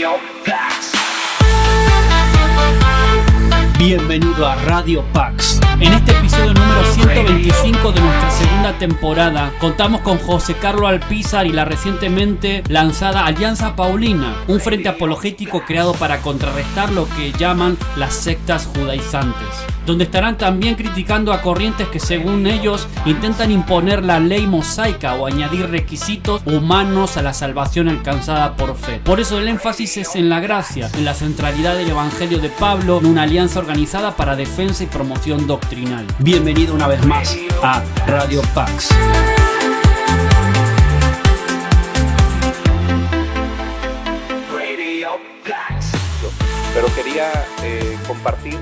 Radio Pax. Bienvenido a Radio Pax. En este episodio número 125 de nuestra segunda temporada contamos con José Carlos Alpizar y la recientemente lanzada Alianza Paulina, un frente apologético creado para contrarrestar lo que llaman las sectas judaizantes, donde estarán también criticando a corrientes que según ellos intentan imponer la ley mosaica o añadir requisitos humanos a la salvación alcanzada por fe. Por eso el énfasis es en la gracia, en la centralidad del Evangelio de Pablo, en una alianza organizada para defensa y promoción doctrinal. Bienvenido una vez más a Radio Pax. Pero quería compartir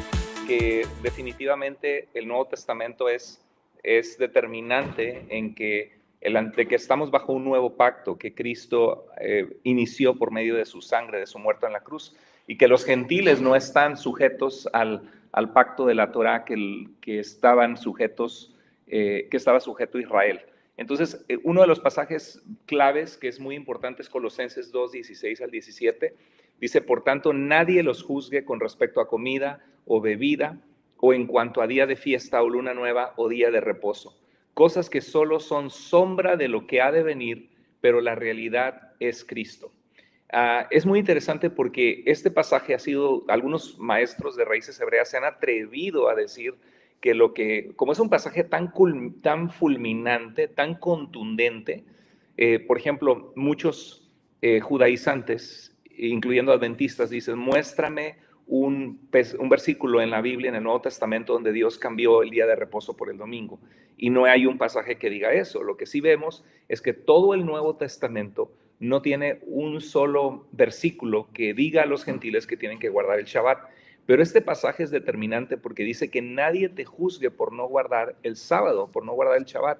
que definitivamente el Nuevo Testamento es determinante en que de que estamos bajo un nuevo pacto que Cristo inició por medio de su sangre, de su muerte en la cruz, y que los gentiles no están sujetos al pacto de la Torá que estaba sujeto Israel. Entonces, uno de los pasajes claves que es muy importante es Colosenses 2, 16 al 17. Dice, por tanto, nadie los juzgue con respecto a comida o bebida, o en cuanto a día de fiesta o luna nueva o día de reposo. Cosas que solo son sombra de lo que ha de venir, pero la realidad es Cristo. Es muy interesante porque este pasaje algunos maestros de raíces hebreas se han atrevido a decir que como es un pasaje tan fulminante, tan contundente, por ejemplo, muchos judaizantes, incluyendo adventistas, dicen, muéstrame un versículo en la Biblia, en el Nuevo Testamento, donde Dios cambió el día de reposo por el domingo. Y no hay un pasaje que diga eso. Lo que sí vemos es que todo el Nuevo Testamento no tiene un solo versículo que diga a los gentiles que tienen que guardar el Shabbat. Pero este pasaje es determinante porque dice que nadie te juzgue por no guardar el sábado, por no guardar el Shabbat.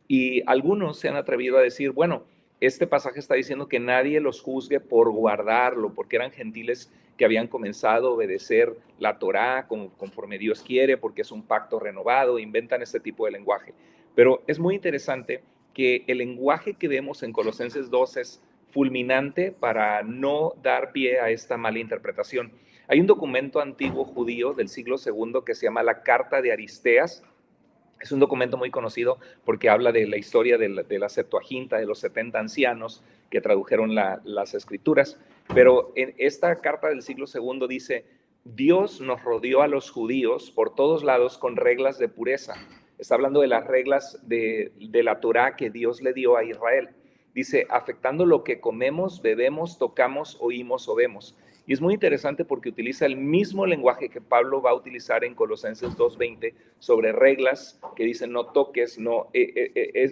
Y algunos se han atrevido a decir, bueno, este pasaje está diciendo que nadie los juzgue por guardarlo, porque eran gentiles que habían comenzado a obedecer la Torá conforme Dios quiere, porque es un pacto renovado, inventan este tipo de lenguaje. Pero es muy interesante que el lenguaje que vemos en Colosenses 2 es fulminante para no dar pie a esta mala interpretación. Hay un documento antiguo judío del siglo II que se llama la Carta de Aristeas. Es un documento muy conocido porque habla de la historia de la Septuaginta, de los 70 ancianos que tradujeron las escrituras. Pero en esta carta del siglo II dice, Dios nos rodeó a los judíos por todos lados con reglas de pureza. Está hablando de las reglas de la Torá que Dios le dio a Israel. Dice, afectando lo que comemos, bebemos, tocamos, oímos o vemos. Y es muy interesante porque utiliza el mismo lenguaje que Pablo va a utilizar en Colosenses 2:20 sobre reglas que dicen no toques,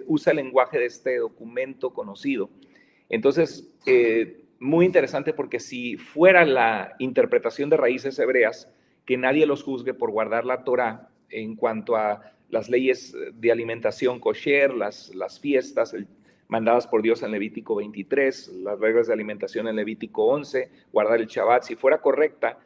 usa el lenguaje de este documento conocido. Entonces, muy interesante porque si fuera la interpretación de raíces hebreas, que nadie los juzgue por guardar la Torá en cuanto a las leyes de alimentación kosher, las fiestas, mandadas por Dios en Levítico 23, las reglas de alimentación en Levítico 11, guardar el Shabbat, si fuera correcta,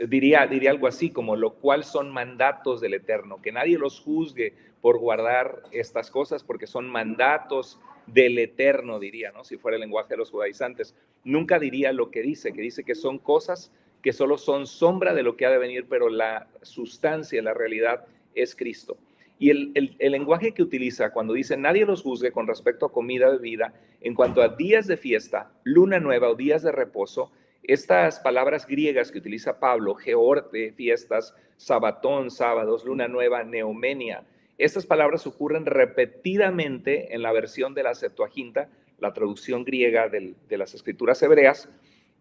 diría algo así como lo cual son mandatos del Eterno, que nadie los juzgue por guardar estas cosas porque son mandatos del Eterno, diría, ¿no? Si fuera el lenguaje de los judaizantes. Nunca diría lo que dice que son cosas que solo son sombra de lo que ha de venir, pero la sustancia, la realidad es Cristo. Y el lenguaje que utiliza cuando dice nadie los juzgue con respecto a comida, bebida, en cuanto a días de fiesta, luna nueva o días de reposo, estas palabras griegas que utiliza Pablo, georte, fiestas, sabatón, sábados, luna nueva, neomenia, estas palabras ocurren repetidamente en la versión de la Septuaginta, la traducción griega de las escrituras hebreas,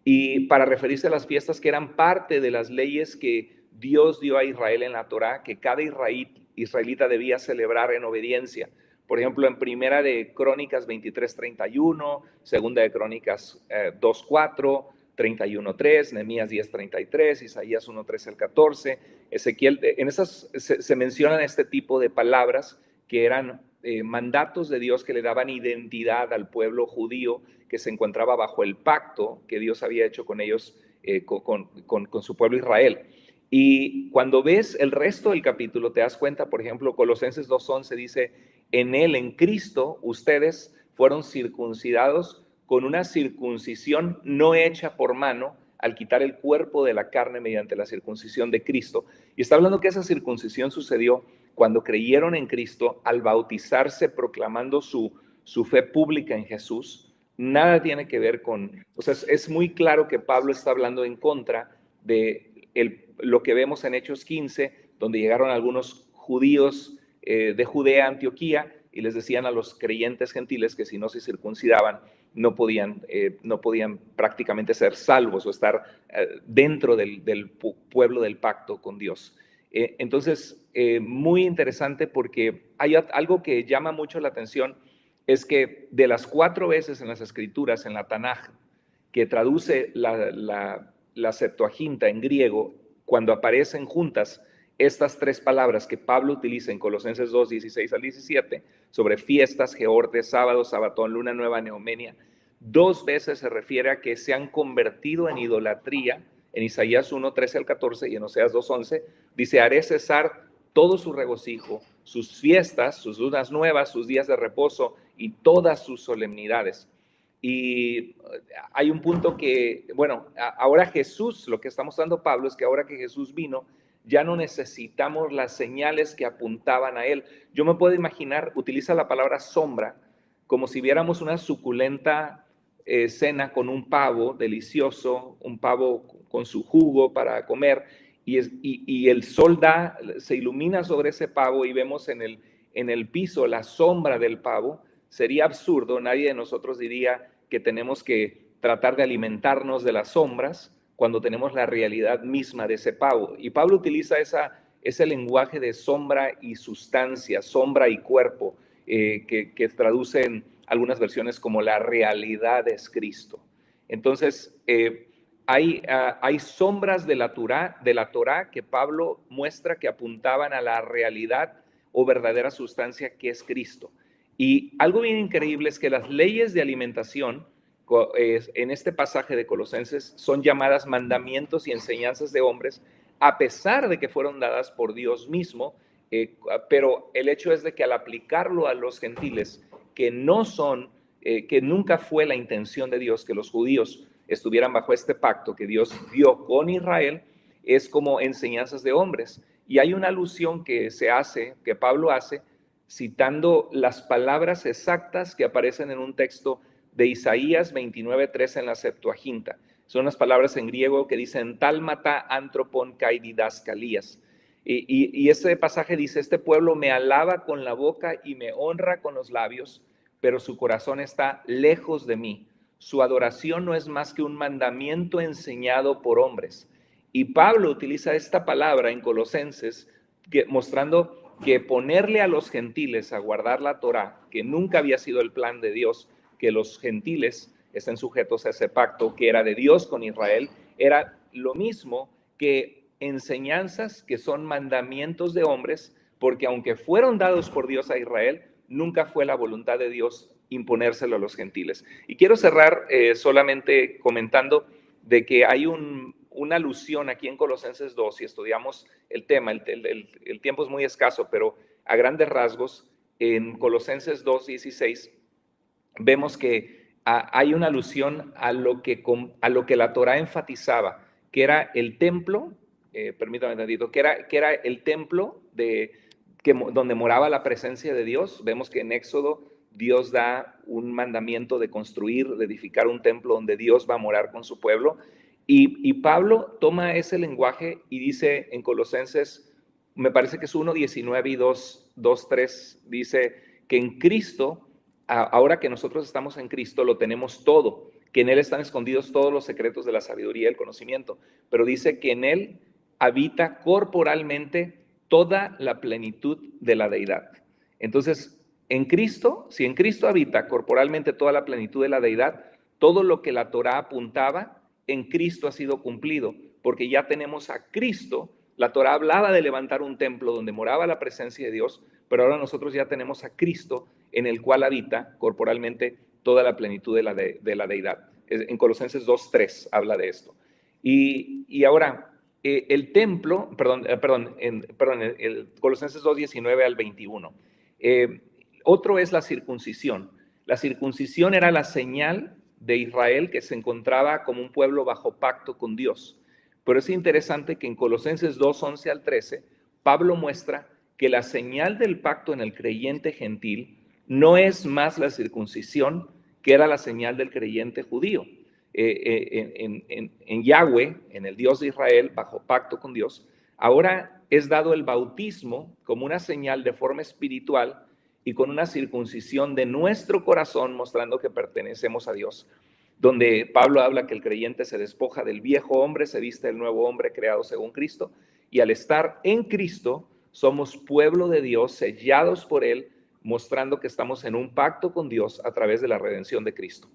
y para referirse a las fiestas que eran parte de las leyes que Dios dio a Israel en la Torá, que cada israelita debía celebrar en obediencia. Por ejemplo, en Primera de Crónicas 23:31, Segunda de Crónicas 2:4, 31:3, Nehemías 10:33, Isaías 1:13 al 14, Ezequiel, en esas se mencionan este tipo de palabras que eran mandatos de Dios que le daban identidad al pueblo judío que se encontraba bajo el pacto que Dios había hecho con ellos, con su pueblo Israel. Y cuando ves el resto del capítulo te das cuenta, por ejemplo, Colosenses 2:11 dice, en él, en Cristo, ustedes fueron circuncidados con una circuncisión no hecha por mano, al quitar el cuerpo de la carne mediante la circuncisión de Cristo. Y está hablando que esa circuncisión sucedió cuando creyeron en Cristo, al bautizarse proclamando su fe pública en Jesús. Nada tiene que ver con, o sea, es muy claro que Pablo está hablando en contra de lo que vemos en Hechos 15, donde llegaron algunos judíos de Judea, Antioquía, y les decían a los creyentes gentiles que si no se circuncidaban, no podían prácticamente ser salvos o estar dentro del pueblo del pacto con Dios. Entonces, muy interesante porque hay algo que llama mucho la atención, es que de las 4 veces en las Escrituras, en la Tanaj, que traduce la Septuaginta en griego, cuando aparecen juntas estas 3 palabras que Pablo utiliza en Colosenses 2, 16 al 17, sobre fiestas, geortes, sábados, sabatón, luna nueva, neomenia, 2 veces se refiere a que se han convertido en idolatría. En Isaías 1, 13 al 14 y en Oseas 2, 11, dice: haré cesar todo su regocijo, sus fiestas, sus lunas nuevas, sus días de reposo y todas sus solemnidades. Y hay un punto que, bueno, ahora Jesús, lo que está mostrando Pablo es que ahora que Jesús vino, ya no necesitamos las señales que apuntaban a él. Yo me puedo imaginar, utiliza la palabra sombra, como si viéramos una suculenta cena con un pavo delicioso, un pavo con su jugo para comer, y el sol se ilumina sobre ese pavo y vemos en el piso la sombra del pavo. Sería absurdo, nadie de nosotros diría que tenemos que tratar de alimentarnos de las sombras cuando tenemos la realidad misma de ese pavo. Y Pablo utiliza ese lenguaje de sombra y sustancia, sombra y cuerpo, que traduce en algunas versiones como la realidad es Cristo. Entonces, hay sombras de la Torá que Pablo muestra que apuntaban a la realidad o verdadera sustancia que es Cristo. Y algo bien increíble es que las leyes de alimentación en este pasaje de Colosenses son llamadas mandamientos y enseñanzas de hombres, a pesar de que fueron dadas por Dios mismo, pero el hecho es de que al aplicarlo a los gentiles, que nunca fue la intención de Dios que los judíos estuvieran bajo este pacto que Dios dio con Israel, es como enseñanzas de hombres. Y hay una alusión que Pablo hace, citando las palabras exactas que aparecen en un texto de Isaías 29:3 en la Septuaginta. Son unas palabras en griego que dicen talmata antropon kai didascalías. Y ese pasaje dice: este pueblo me alaba con la boca y me honra con los labios, pero su corazón está lejos de mí. Su adoración no es más que un mandamiento enseñado por hombres. Y Pablo utiliza esta palabra en Colosenses, mostrando que ponerle a los gentiles a guardar la Torá, que nunca había sido el plan de Dios, que los gentiles estén sujetos a ese pacto que era de Dios con Israel, era lo mismo que enseñanzas que son mandamientos de hombres, porque aunque fueron dados por Dios a Israel, nunca fue la voluntad de Dios imponérselo a los gentiles. Y quiero cerrar solamente comentando de que hay una alusión aquí en Colosenses 2, si estudiamos el tema, el tiempo es muy escaso, pero a grandes rasgos, en Colosenses 2:16, vemos que hay una alusión a lo que la Torá enfatizaba, que era el templo, permítame un tantito, que era el templo donde moraba la presencia de Dios. Vemos que en Éxodo Dios da un mandamiento de construir, de edificar un templo donde Dios va a morar con su pueblo. Y Pablo toma ese lenguaje y dice en Colosenses, me parece que es 1:19 y 2:3, dice que en Cristo, ahora que nosotros estamos en Cristo, lo tenemos todo, que en Él están escondidos todos los secretos de la sabiduría y el conocimiento, pero dice que en Él habita corporalmente toda la plenitud de la deidad. Entonces, en Cristo, si en Cristo habita corporalmente toda la plenitud de la deidad, todo lo que la Torá apuntaba, en Cristo ha sido cumplido, porque ya tenemos a Cristo. La Torá hablaba de levantar un templo donde moraba la presencia de Dios, pero ahora nosotros ya tenemos a Cristo, en el cual habita corporalmente toda la plenitud de la deidad. En Colosenses 2:3 habla de esto. Y ahora, el templo, el Colosenses 2:19 al 21. Otro es la circuncisión. La circuncisión era la señal de Israel que se encontraba como un pueblo bajo pacto con Dios. Pero es interesante que en Colosenses 2, 11 al 13, Pablo muestra que la señal del pacto en el creyente gentil no es más la circuncisión, que era la señal del creyente judío. En Yahweh, en el Dios de Israel, bajo pacto con Dios, ahora es dado el bautismo como una señal de forma espiritual y con una circuncisión de nuestro corazón, mostrando que pertenecemos a Dios, donde Pablo habla que el creyente se despoja del viejo hombre, se viste del nuevo hombre creado según Cristo, y al estar en Cristo somos pueblo de Dios, sellados por Él, mostrando que estamos en un pacto con Dios a través de la redención de Cristo.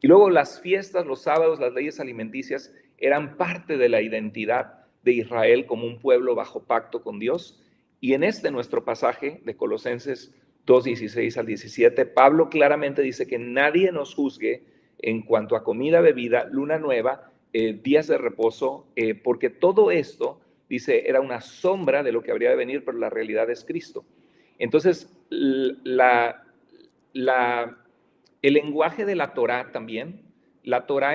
Y luego las fiestas, los sábados, las leyes alimenticias eran parte de la identidad de Israel como un pueblo bajo pacto con Dios. Y en nuestro pasaje de Colosenses 2, 16 al 17, Pablo claramente dice que nadie nos juzgue en cuanto a comida, bebida, luna nueva, días de reposo, porque todo esto, dice, era una sombra de lo que habría de venir, pero la realidad es Cristo. Entonces, el lenguaje de la Torá también, la Torá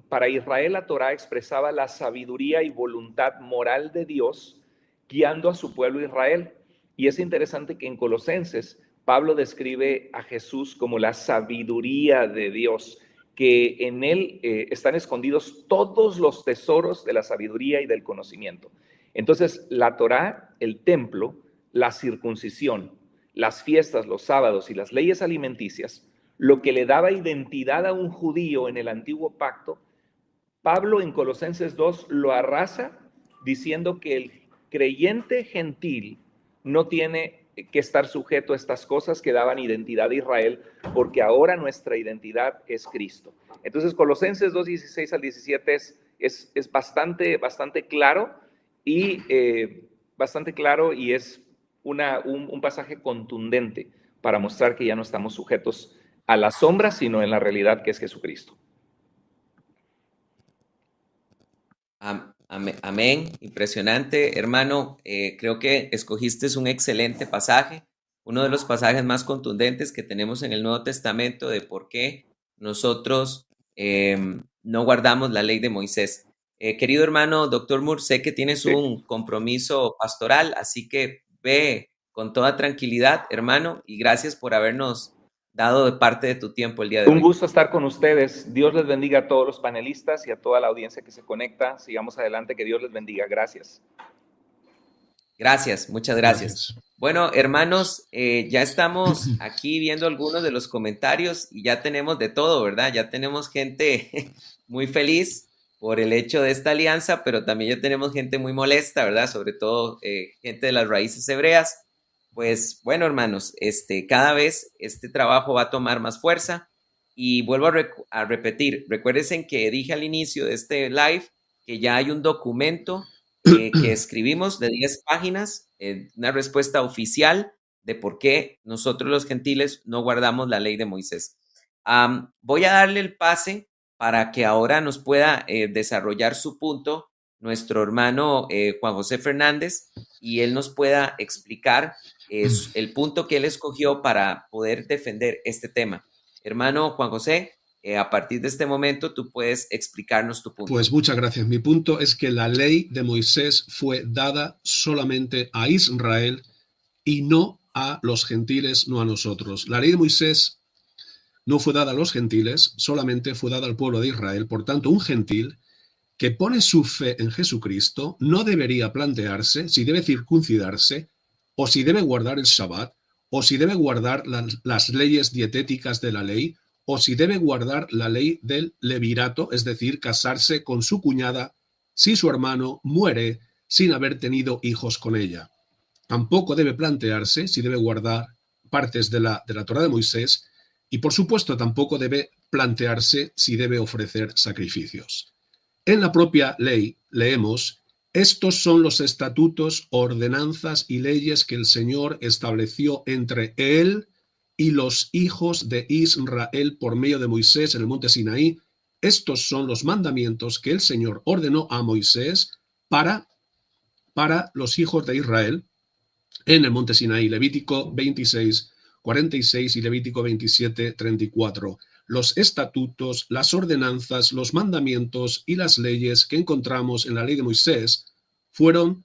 para Israel la Torá expresaba la sabiduría y voluntad moral de Dios guiando a su pueblo Israel. Y es interesante que en Colosenses Pablo describe a Jesús como la sabiduría de Dios, que en él están escondidos todos los tesoros de la sabiduría y del conocimiento. Entonces, la Torá, el templo, la circuncisión, las fiestas, los sábados y las leyes alimenticias, lo que le daba identidad a un judío en el antiguo pacto, Pablo en Colosenses 2 lo arrasa diciendo que el creyente gentil no tiene que estar sujeto a estas cosas que daban identidad a Israel, porque ahora nuestra identidad es Cristo. Entonces, Colosenses 2, 16 al 17 es bastante claro y es un pasaje contundente para mostrar que ya no estamos sujetos a la sombra, sino en la realidad que es Jesucristo. Amén, impresionante, hermano. Creo que escogiste un excelente pasaje, uno de los pasajes más contundentes que tenemos en el Nuevo Testamento de por qué nosotros no guardamos la ley de Moisés. Querido hermano, doctor Moore, sé que tienes un compromiso pastoral, así que ve con toda tranquilidad, hermano, y gracias por habernos dado de parte de tu tiempo el día de hoy. Un gusto estar con ustedes. Dios les bendiga a todos los panelistas y a toda la audiencia que se conecta. Sigamos adelante, que Dios les bendiga. Gracias. Gracias, muchas gracias. Bueno, hermanos, ya estamos aquí viendo algunos de los comentarios y ya tenemos de todo, ¿verdad? Ya tenemos gente muy feliz por el hecho de esta alianza, pero también ya tenemos gente muy molesta, ¿verdad? Sobre todo gente de las raíces hebreas. Pues bueno, hermanos, cada vez este trabajo va a tomar más fuerza y vuelvo a repetir, recuérdense que dije al inicio de este live que ya hay un documento que escribimos de 10 páginas, una respuesta oficial de por qué nosotros los gentiles no guardamos la ley de Moisés. Voy a darle el pase para que ahora nos pueda desarrollar su punto nuestro hermano Juan José Fernández y él nos pueda explicar el punto que él escogió para poder defender este tema. Hermano Juan José, a partir de este momento tú puedes explicarnos tu punto. Pues muchas gracias. Mi punto es que la ley de Moisés fue dada solamente a Israel y no a los gentiles, no a nosotros. La ley de Moisés no fue dada a los gentiles, solamente fue dada al pueblo de Israel. Por tanto, un gentil que pone su fe en Jesucristo no debería plantearse si debe circuncidarse o si debe guardar el Shabbat o si debe guardar las leyes dietéticas de la ley o si debe guardar la ley del levirato, es decir, casarse con su cuñada si su hermano muere sin haber tenido hijos con ella. Tampoco debe plantearse si debe guardar partes de la Torá de Moisés y, por supuesto, tampoco debe plantearse si debe ofrecer sacrificios. En la propia ley leemos: estos son los estatutos, ordenanzas y leyes que el Señor estableció entre él y los hijos de Israel por medio de Moisés en el monte Sinaí. Estos son los mandamientos que el Señor ordenó a Moisés para los hijos de Israel en el monte Sinaí. Levítico 26, 46 y Levítico 27, 34. los estatutos, las ordenanzas, los mandamientos y las leyes que encontramos en la ley de Moisés fueron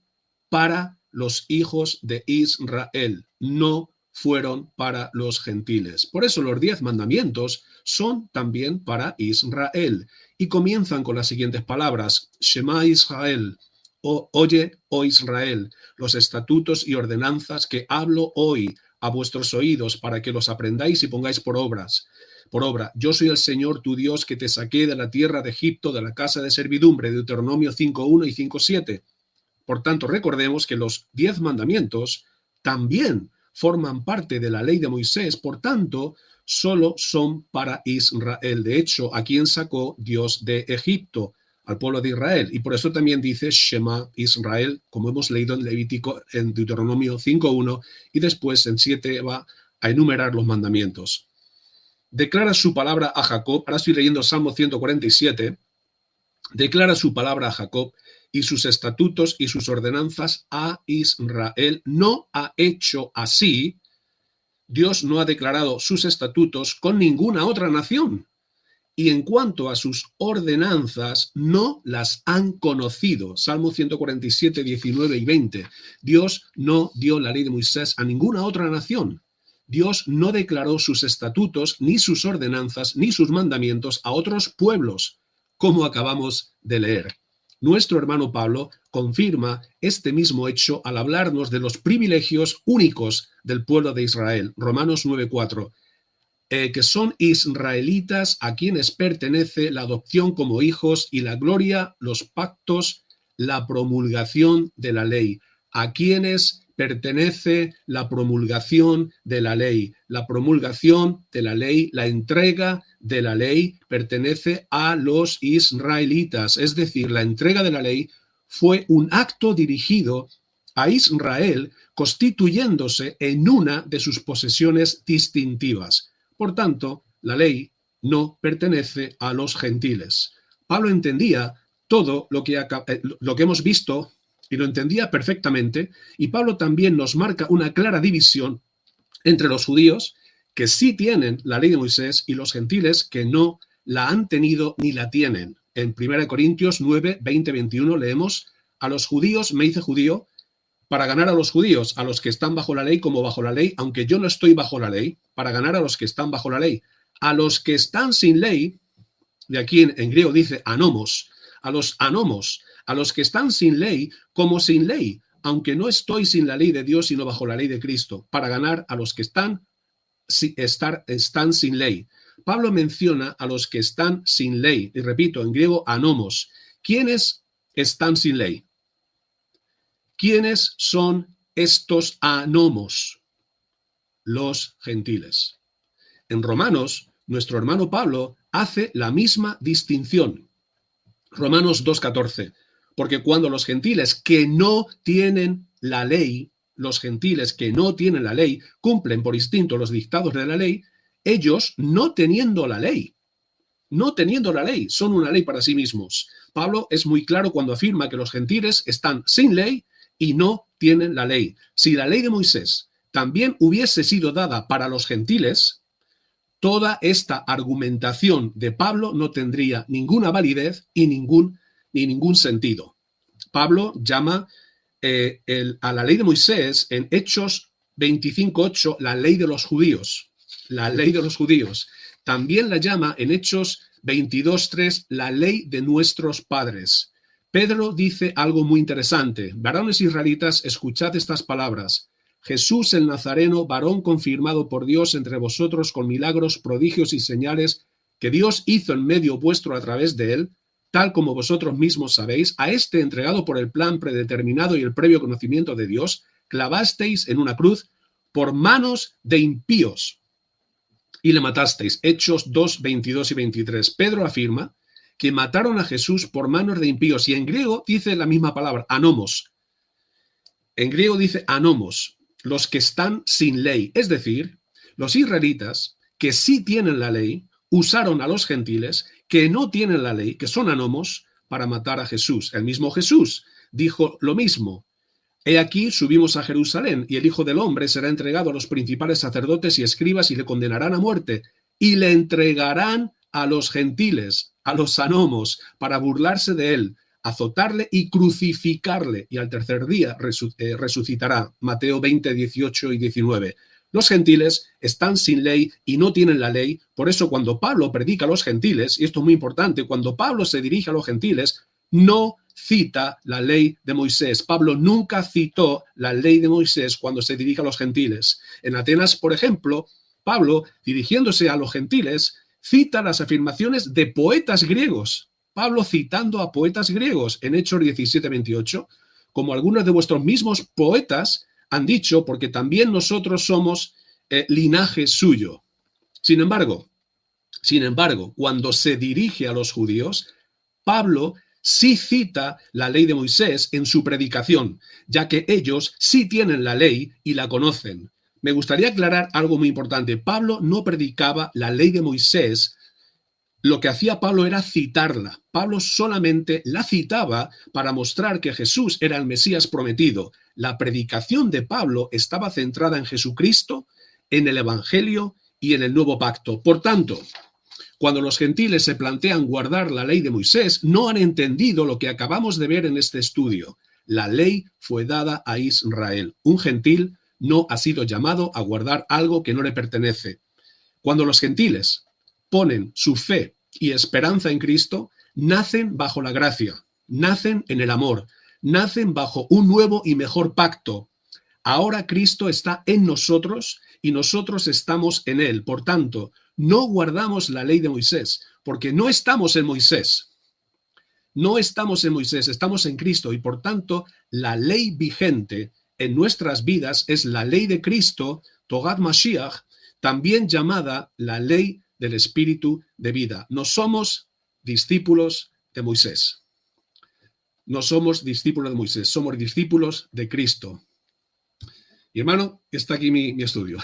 para los hijos de Israel, no fueron para los gentiles. Por eso los 10 mandamientos son también para Israel y comienzan con las siguientes palabras: Shema Israel, oye, oh Israel, los estatutos y ordenanzas que hablo hoy a vuestros oídos para que los aprendáis y pongáis por obra. Yo soy el Señor tu Dios que te saqué de la tierra de Egipto, de la casa de servidumbre, Deuteronomio 5.1 y 5.7. Por tanto, recordemos que los 10 mandamientos también forman parte de la ley de Moisés, por tanto, solo son para Israel. De hecho, ¿a quién sacó Dios de Egipto? Al pueblo de Israel. Y por eso también dice Shema Israel, como hemos leído en Levítico, en Deuteronomio 5.1, y después en 7 va a enumerar los mandamientos. Declara su palabra a Jacob. Ahora estoy leyendo Salmo 147. Declara su palabra a Jacob y sus estatutos y sus ordenanzas a Israel. No ha hecho así. Dios no ha declarado sus estatutos con ninguna otra nación. Y en cuanto a sus ordenanzas, no las han conocido. Salmo 147, 19 y 20. Dios no dio la ley de Moisés a ninguna otra nación. Dios no declaró sus estatutos, ni sus ordenanzas, ni sus mandamientos a otros pueblos, como acabamos de leer. Nuestro hermano Pablo confirma este mismo hecho al hablarnos de los privilegios únicos del pueblo de Israel. Romanos 9:4. Que son israelitas a quienes pertenece la adopción como hijos y la gloria, los pactos, la promulgación de la ley. A quienes pertenece la promulgación de la ley. La promulgación de la ley, la entrega de la ley pertenece a los israelitas. Es decir, la entrega de la ley fue un acto dirigido a Israel, constituyéndose en una de sus posesiones distintivas. Por tanto, la ley no pertenece a los gentiles. Pablo entendía todo lo que hemos visto y lo entendía perfectamente, y Pablo también nos marca una clara división entre los judíos, que sí tienen la ley de Moisés, y los gentiles, que no la han tenido ni la tienen. En 1 Corintios 9, 20, 21 leemos: a los judíos me hice judío para ganar a los judíos, a los que están bajo la ley como bajo la ley, aunque yo no estoy bajo la ley, para ganar a los que están bajo la ley. A los que están sin ley, de aquí en griego dice anomos, a los que están sin ley como sin ley, aunque no estoy sin la ley de Dios, sino bajo la ley de Cristo, para ganar a los que están sin ley. Pablo menciona a los que están sin ley, y repito, en griego anomos. ¿Quiénes están sin ley? ¿Quiénes son estos anomos? Los gentiles. En Romanos, nuestro hermano Pablo hace la misma distinción. Romanos 2:14. Porque cuando los gentiles que no tienen la ley, cumplen por instinto los dictados de la ley, ellos no teniendo la ley, son una ley para sí mismos. Pablo es muy claro cuando afirma que los gentiles están sin ley y no tienen la ley. Si la ley de Moisés también hubiese sido dada para los gentiles, toda esta argumentación de Pablo no tendría ninguna validez y ningún sentido. Pablo llama a la ley de Moisés en Hechos 25:8 la ley de los judíos. La ley de los judíos. También la llama en Hechos 22:3 la ley de nuestros padres. Pedro dice algo muy interesante. Varones israelitas, escuchad estas palabras. Jesús el Nazareno, varón confirmado por Dios entre vosotros con milagros, prodigios y señales que Dios hizo en medio vuestro a través de él, tal como vosotros mismos sabéis, a este entregado por el plan predeterminado y el previo conocimiento de Dios, clavasteis en una cruz por manos de impíos y le matasteis. Hechos 2, 22 y 23. Pedro afirma que mataron a Jesús por manos de impíos, y en griego dice la misma palabra, anomos. En griego dice anomos, los que están sin ley, es decir, los israelitas que sí tienen la ley, usaron a los gentiles que no tienen la ley, que son anomos, para matar a Jesús. El mismo Jesús dijo lo mismo. He aquí, subimos a Jerusalén, y el Hijo del Hombre será entregado a los principales sacerdotes y escribas, y le condenarán a muerte, y le entregarán a los gentiles, a los anomos, para burlarse de él, azotarle y crucificarle, y al tercer día resucitará. Mateo 20, 18 y 19. Los gentiles están sin ley y no tienen la ley. Por eso cuando Pablo predica a los gentiles, y esto es muy importante, cuando Pablo se dirige a los gentiles, no cita la ley de Moisés. Pablo nunca citó la ley de Moisés cuando se dirige a los gentiles. En Atenas, por ejemplo, Pablo, dirigiéndose a los gentiles, cita las afirmaciones de poetas griegos. Pablo citando a poetas griegos en Hechos 17, 28, como algunos de vuestros mismos poetas han dicho, porque también nosotros somos linaje suyo. Sin embargo, cuando se dirige a los judíos, Pablo sí cita la ley de Moisés en su predicación, ya que ellos sí tienen la ley y la conocen. Me gustaría aclarar algo muy importante. Pablo no predicaba la ley de Moisés. Lo que hacía Pablo era citarla. Pablo solamente la citaba para mostrar que Jesús era el Mesías prometido. La predicación de Pablo estaba centrada en Jesucristo, en el Evangelio y en el Nuevo Pacto. Por tanto, cuando los gentiles se plantean guardar la ley de Moisés, no han entendido lo que acabamos de ver en este estudio. La ley fue dada a Israel. Un gentil no ha sido llamado a guardar algo que no le pertenece. Cuando los gentiles ponen su fe y esperanza en Cristo, nacen bajo la gracia, nacen en el amor, nacen bajo un nuevo y mejor pacto. Ahora Cristo está en nosotros y nosotros estamos en él. Por tanto, no guardamos la ley de Moisés, porque no estamos en Moisés. No estamos en Moisés, estamos en Cristo y por tanto la ley vigente en nuestras vidas es la ley de Cristo, Togat Mashiach, también llamada la ley del Espíritu de vida. No somos discípulos de Moisés. No somos discípulos de Moisés, somos discípulos de Cristo. Y hermano, está aquí mi estudio.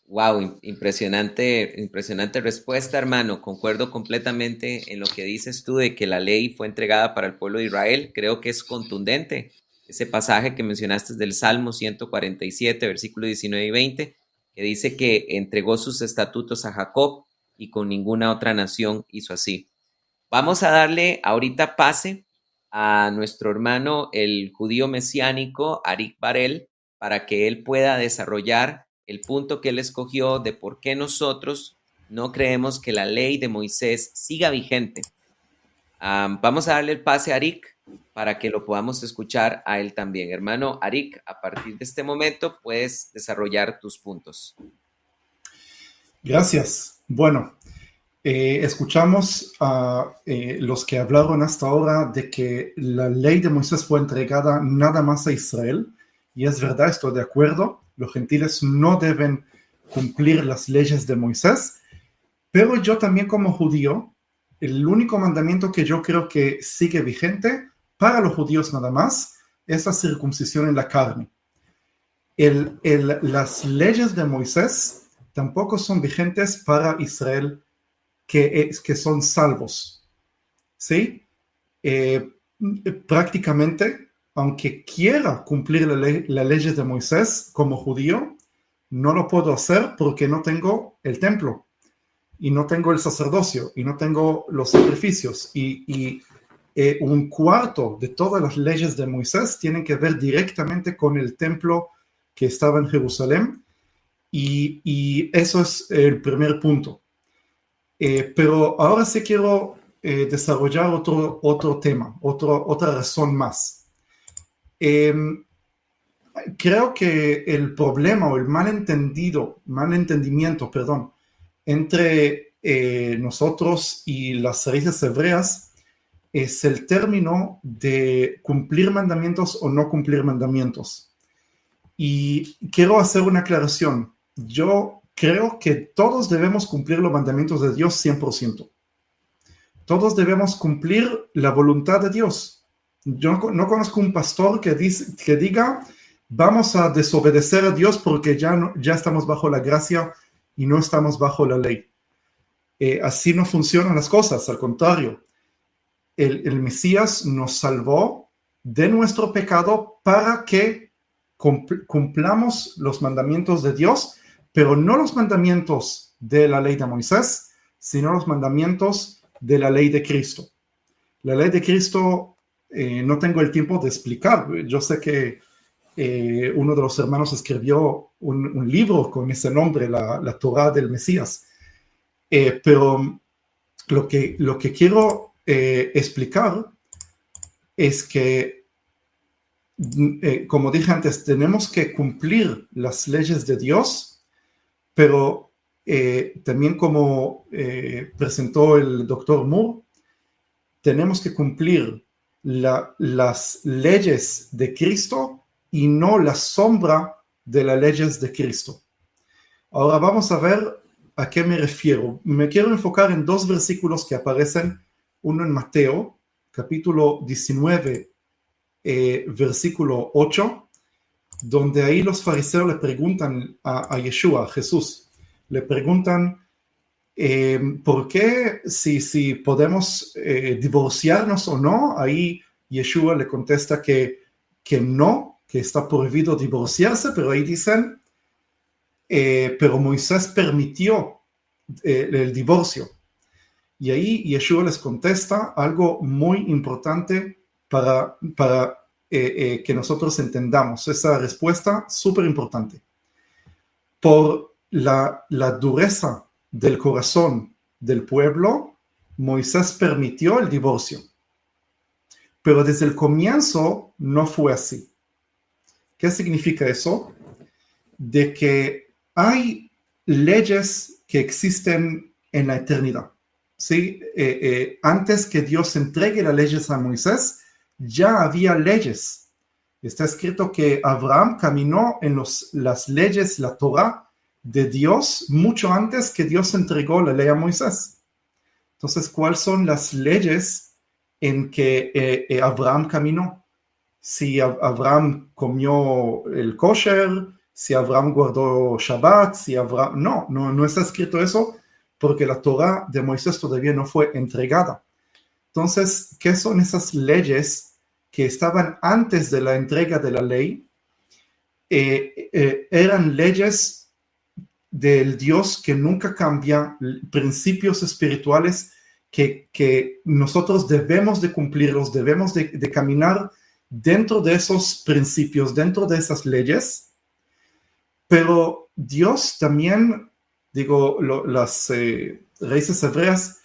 Wow, impresionante respuesta, hermano. Concuerdo completamente en lo que dices tú de que la ley fue entregada para el pueblo de Israel. Creo que es contundente ese pasaje que mencionaste del Salmo 147, versículos 19 y 20, que dice que entregó sus estatutos a Jacob y con ninguna otra nación hizo así. Vamos a darle ahorita pase a nuestro hermano, el judío mesiánico, Arik Barel, para que él pueda desarrollar el punto que él escogió de por qué nosotros no creemos que la ley de Moisés siga vigente. Vamos a darle el pase a Arik para que lo podamos escuchar a él también. Hermano Arik, a partir de este momento puedes desarrollar tus puntos. Gracias. Bueno, escuchamos a los que hablaron hasta ahora de que la ley de Moisés fue entregada nada más a Israel, y es verdad, estoy de acuerdo. Los gentiles no deben cumplir las leyes de Moisés, pero yo también como judío, el único mandamiento que yo creo que sigue vigente para los judíos nada más es la circuncisión en la carne. Las leyes de Moisés tampoco son vigentes para Israel que son salvos, ¿sí? Prácticamente, aunque quiera cumplir las leyes de Moisés como judío, no lo puedo hacer porque no tengo el templo, y no tengo el sacerdocio, y no tengo los sacrificios, y un cuarto de todas las leyes de Moisés tienen que ver directamente con el templo que estaba en Jerusalén, y eso es el primer punto. Pero ahora sí quiero desarrollar otro tema, otra razón más. Creo que el problema o el malentendimiento, entre nosotros y las raíces hebreas es el término de cumplir mandamientos o no cumplir mandamientos. Y quiero hacer una aclaración. Yo creo que todos debemos cumplir los mandamientos de Dios 100%. Todos debemos cumplir la voluntad de Dios. Yo no conozco un pastor que diga, vamos a desobedecer a Dios porque ya estamos bajo la gracia y no estamos bajo la ley. Así no funcionan las cosas, al contrario. El Mesías nos salvó de nuestro pecado para que cumplamos los mandamientos de Dios, pero no los mandamientos de la ley de Moisés, sino los mandamientos de la ley de Cristo. La ley de Cristo no tengo el tiempo de explicar. Yo sé que uno de los hermanos escribió un libro con ese nombre, la Torá del Mesías. Pero lo que quiero explicar es que, como dije antes, tenemos que cumplir las leyes de Dios, pero también como presentó el doctor Moore, tenemos que cumplir las leyes de Cristo y no la sombra de las leyes de Cristo. Ahora vamos a ver a qué me refiero. Me quiero enfocar en dos versículos que aparecen, uno en Mateo, capítulo 19, versículo 8, donde ahí los fariseos le preguntan a Yeshua, a Jesús, le preguntan, ¿por qué si podemos divorciarnos o no? Ahí Yeshua le contesta que no, que está prohibido divorciarse, pero ahí dicen, pero Moisés permitió el divorcio. Y ahí Yeshua les contesta algo muy importante para que nosotros entendamos. Esa respuesta súper importante. Por la dureza del corazón del pueblo, Moisés permitió el divorcio. Pero desde el comienzo no fue así. ¿Qué significa eso? De que hay leyes que existen en la eternidad. ¿Sí? Antes que Dios entregue las leyes a Moisés, ya había leyes. Está escrito que Abraham caminó en las leyes, la Torá de Dios, mucho antes que Dios entregó la ley a Moisés. Entonces, ¿cuáles son las leyes en que Abraham caminó? Si Abraham comió el kosher, si Abraham guardó Shabbat, si Abraham... No está escrito eso, porque la Torá de Moisés todavía no fue entregada. Entonces, ¿qué son esas leyes que estaban antes de la entrega de la ley? Eran leyes del Dios que nunca cambia, principios espirituales que nosotros debemos de cumplirlos, debemos de caminar dentro de esos principios, dentro de esas leyes. Pero Dios también, las raíces hebreas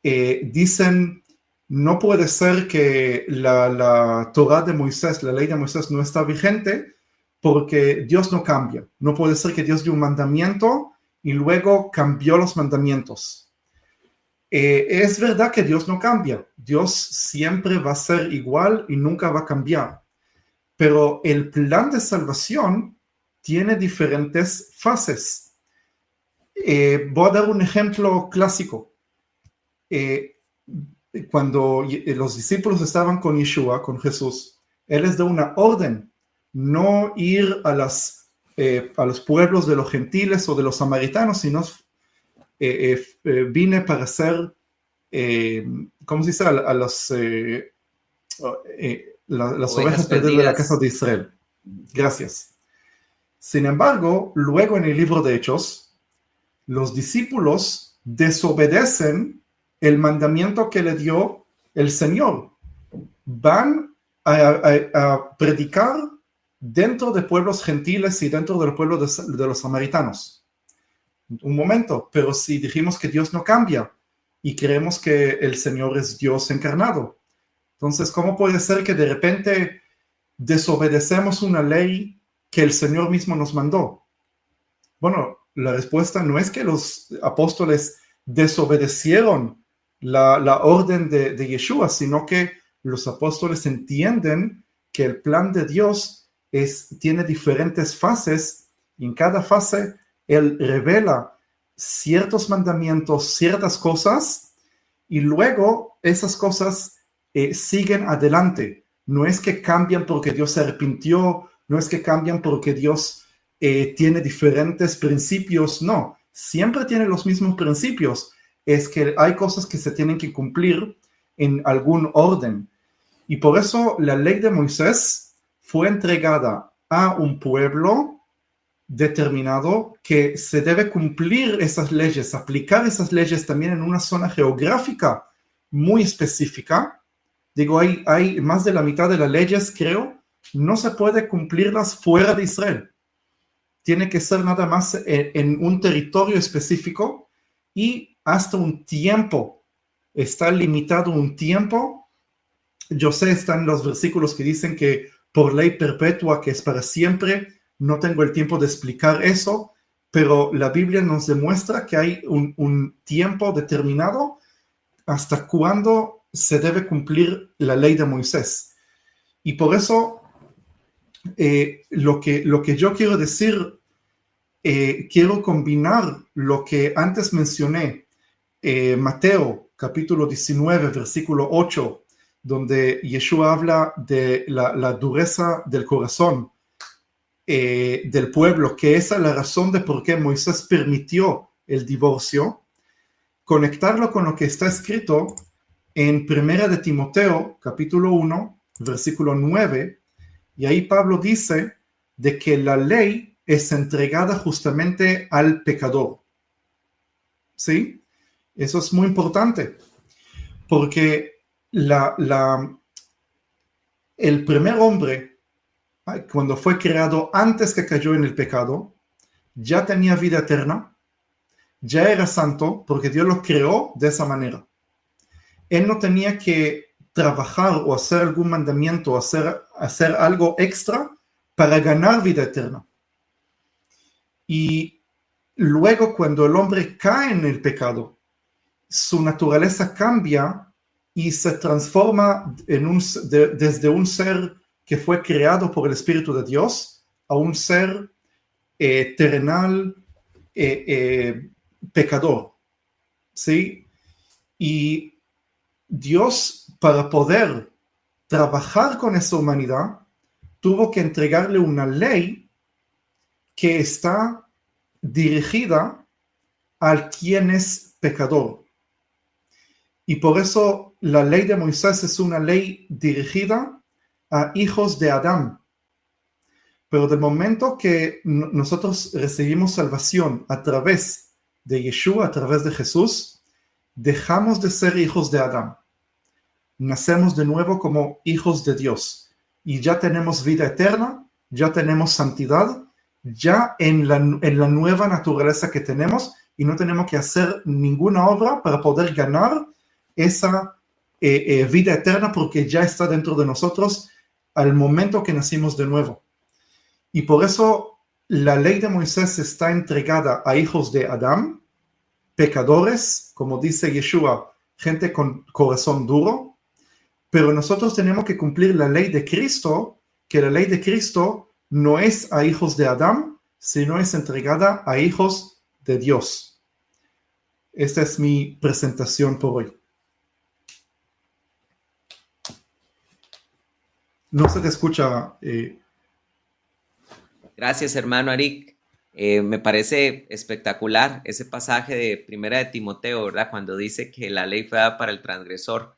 dicen, no puede ser que la Torá de Moisés, la ley de Moisés no está vigente porque Dios no cambia. No puede ser que Dios dio un mandamiento y luego cambió los mandamientos. Es verdad que Dios no cambia. Dios siempre va a ser igual y nunca va a cambiar. Pero el plan de salvación tiene diferentes fases. Voy a dar un ejemplo clásico. Cuando los discípulos estaban con Yeshua, con Jesús, Él les da una orden, no ir a los pueblos de los gentiles o de los samaritanos, sino vine para ser, ¿cómo se dice? A las ovejas perdidas de la casa de Israel. Gracias. Sin embargo, luego en el libro de Hechos, los discípulos desobedecen el mandamiento que le dio el Señor. Van a predicar dentro de pueblos gentiles y dentro del pueblo de los samaritanos. Un momento, pero si dijimos que Dios no cambia y creemos que el Señor es Dios encarnado, entonces, ¿cómo puede ser que de repente desobedecemos una ley que el Señor mismo nos mandó? Bueno, la respuesta no es que los apóstoles desobedecieron la orden de Yeshua, sino que los apóstoles entienden que el plan de Dios tiene diferentes fases y en cada fase Él revela ciertos mandamientos, ciertas cosas y luego esas cosas siguen adelante. No es que cambian porque Dios se arrepintió, no es que cambian porque Dios tiene diferentes principios, no, siempre tiene los mismos principios, es que hay cosas que se tienen que cumplir en algún orden. Y por eso la ley de Moisés fue entregada a un pueblo determinado que se debe cumplir esas leyes, aplicar esas leyes también en una zona geográfica muy específica. Digo, hay más de la mitad de las leyes, creo, no se puede cumplirlas fuera de Israel. Tiene que ser nada más en un territorio específico y hasta un tiempo. Está limitado un tiempo. Yo sé, están los versículos que dicen que por ley perpetua, que es para siempre. No tengo el tiempo de explicar eso, pero la Biblia nos demuestra que hay un tiempo determinado hasta cuándo se debe cumplir la ley de Moisés. Y por eso, lo que yo quiero decir, quiero combinar lo que antes mencioné, Mateo, capítulo 19, versículo 8, donde Yeshua habla de la dureza del corazón del pueblo, que esa es la razón de por qué Moisés permitió el divorcio, conectarlo con lo que está escrito en Primera de Timoteo, capítulo 1, versículo 9, y ahí Pablo dice de que la ley es entregada justamente al pecador. ¿Sí? Eso es muy importante, porque el primer hombre, cuando fue creado antes que cayó en el pecado, ya tenía vida eterna, ya era santo, porque Dios lo creó de esa manera. Él no tenía que trabajar o hacer algún mandamiento, hacer algo extra para ganar vida eterna. Y luego, cuando el hombre cae en el pecado, su naturaleza cambia y se transforma desde un ser que fue creado por el Espíritu de Dios a un ser terrenal, pecador. ¿Sí? Y Dios, para poder trabajar con esa humanidad, tuvo que entregarle una ley que está dirigida a quien es pecador. Y por eso la ley de Moisés es una ley dirigida a hijos de Adán. Pero del momento que nosotros recibimos salvación a través de Yeshua, a través de Jesús, dejamos de ser hijos de Adán. Nacemos de nuevo como hijos de Dios. Y ya tenemos vida eterna, ya tenemos santidad, ya en la nueva naturaleza que tenemos, y no tenemos que hacer ninguna obra para poder ganar esa vida eterna, porque ya está dentro de nosotros al momento que nacimos de nuevo. Y por eso la ley de Moisés está entregada a hijos de Adán, pecadores, como dice Yeshua, gente con corazón duro, pero nosotros tenemos que cumplir la ley de Cristo, que la ley de Cristo no es a hijos de Adán, sino es entregada a hijos de Dios. Esta es mi presentación por hoy. No se te escucha. Gracias, hermano Arik. Me parece espectacular ese pasaje de Primera de Timoteo, ¿verdad? Cuando dice que la ley fue dada para el transgresor.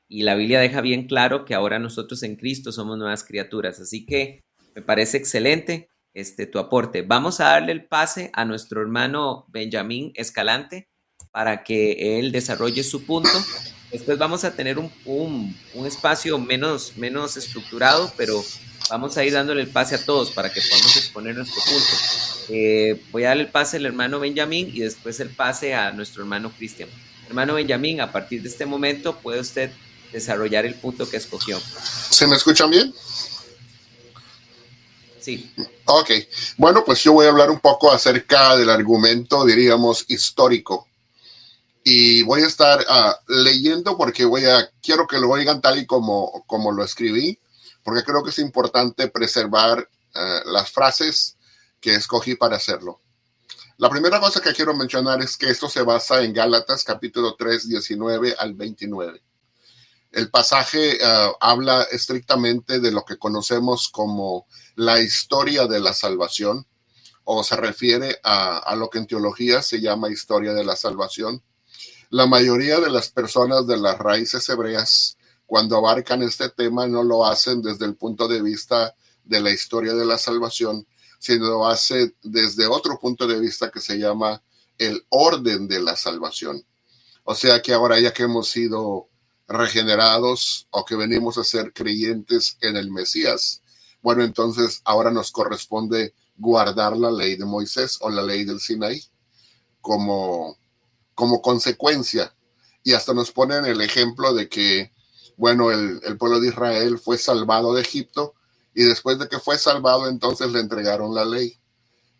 Y la Biblia deja bien claro que ahora nosotros en Cristo somos nuevas criaturas. Así que me parece excelente tu aporte. Vamos a darle el pase a nuestro hermano Benjamín Escalante para que él desarrolle su punto. Después vamos a tener un espacio menos estructurado, pero vamos a ir dándole el pase a todos para que podamos exponer nuestro punto. Voy a darle el pase al hermano Benjamín y después el pase a nuestro hermano Cristian. Hermano Benjamín, a partir de este momento puede usted desarrollar el punto que escogió. ¿Se me escuchan bien? Sí. Ok. Bueno, pues yo voy a hablar un poco acerca del argumento, diríamos, histórico. Y voy a estar leyendo porque quiero que lo oigan tal y como lo escribí, porque creo que es importante preservar las frases que escogí para hacerlo. La primera cosa que quiero mencionar es que esto se basa en Gálatas capítulo 3, 19 al 29. El pasaje habla estrictamente de lo que conocemos como la historia de la salvación, o se refiere a lo que en teología se llama historia de la salvación. La mayoría de las personas de las raíces hebreas, cuando abarcan este tema, no lo hacen desde el punto de vista de la historia de la salvación, sino lo hace desde otro punto de vista que se llama el orden de la salvación. O sea que ahora, ya que hemos sido regenerados o que venimos a ser creyentes en el Mesías, bueno, entonces ahora nos corresponde guardar la ley de Moisés o la ley del Sinaí como consecuencia. Y hasta nos ponen el ejemplo de que, bueno, el pueblo de Israel fue salvado de Egipto, y después de que fue salvado, entonces le entregaron la ley.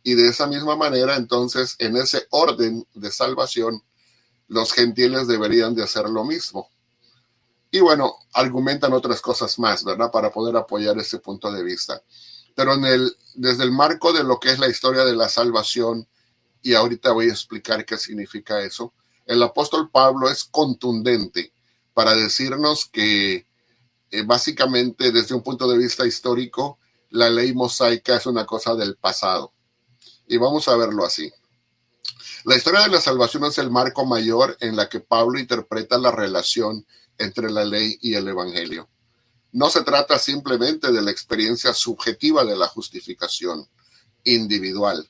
Y de esa misma manera, entonces, en ese orden de salvación, los gentiles deberían de hacer lo mismo. Y bueno, argumentan otras cosas más, ¿verdad?, para poder apoyar ese punto de vista. Pero desde el marco de lo que es la historia de la salvación, y ahorita voy a explicar qué significa eso, el apóstol Pablo es contundente para decirnos que básicamente, desde un punto de vista histórico, la ley mosaica es una cosa del pasado. Y vamos a verlo así. La historia de la salvación es el marco mayor en la que Pablo interpreta la relación entre la ley y el evangelio. No se trata simplemente de la experiencia subjetiva de la justificación individual,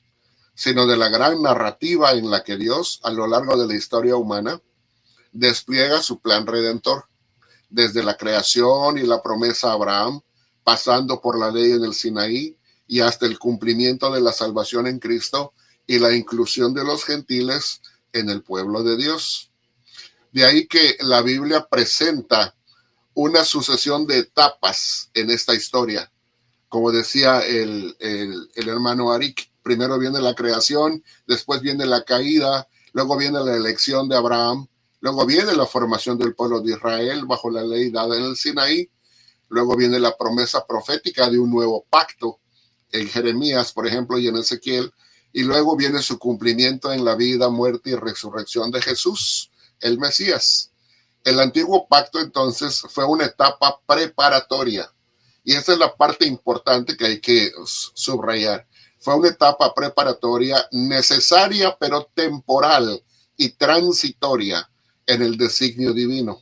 sino de la gran narrativa en la que Dios, a lo largo de la historia humana, despliega su plan redentor, desde la creación y la promesa a Abraham, pasando por la ley en el Sinaí y hasta el cumplimiento de la salvación en Cristo y la inclusión de los gentiles en el pueblo de Dios. De ahí que la Biblia presenta una sucesión de etapas en esta historia. Como decía el hermano Arik, primero viene la creación, después viene la caída, luego viene la elección de Abraham, luego viene la formación del pueblo de Israel bajo la ley dada en el Sinaí, luego viene la promesa profética de un nuevo pacto en Jeremías, por ejemplo, y en Ezequiel, y luego viene su cumplimiento en la vida, muerte y resurrección de Jesús, el Mesías. El antiguo pacto entonces fue una etapa preparatoria, y esa es la parte importante que hay que subrayar. Fue una etapa preparatoria necesaria pero temporal y transitoria en el designio divino.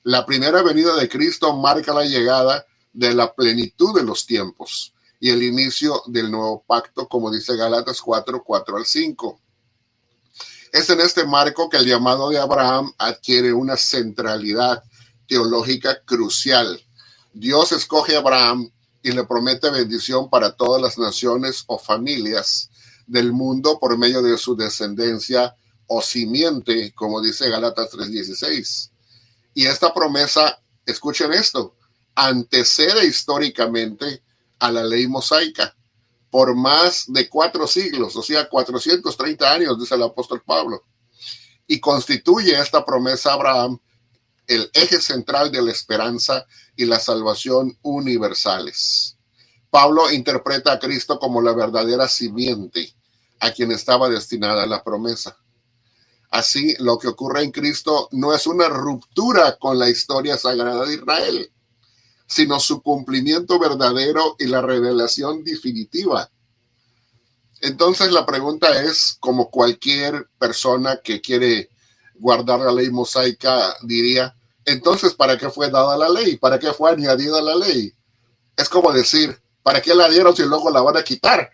La primera venida de Cristo marca la llegada de la plenitud de los tiempos y el inicio del nuevo pacto, como dice Gálatas 4:4-5. Es en este marco que el llamado de Abraham adquiere una centralidad teológica crucial. Dios escoge a Abraham y le promete bendición para todas las naciones o familias del mundo por medio de su descendencia o simiente, como dice Gálatas 3:16. Y esta promesa, escuchen esto, antecede históricamente a la ley mosaica por más de 4 siglos, o sea, 430 años, dice el apóstol Pablo. Y constituye esta promesa a Abraham el eje central de la esperanza y la salvación universales. Pablo interpreta a Cristo como la verdadera simiente a quien estaba destinada la promesa. Así, lo que ocurre en Cristo no es una ruptura con la historia sagrada de Israel, sino su cumplimiento verdadero y la revelación definitiva. Entonces la pregunta es, como cualquier persona que quiere guardar la ley mosaica diría, entonces, ¿para qué fue dada la ley? ¿Para qué fue añadida la ley? Es como decir, ¿para qué la dieron si luego la van a quitar?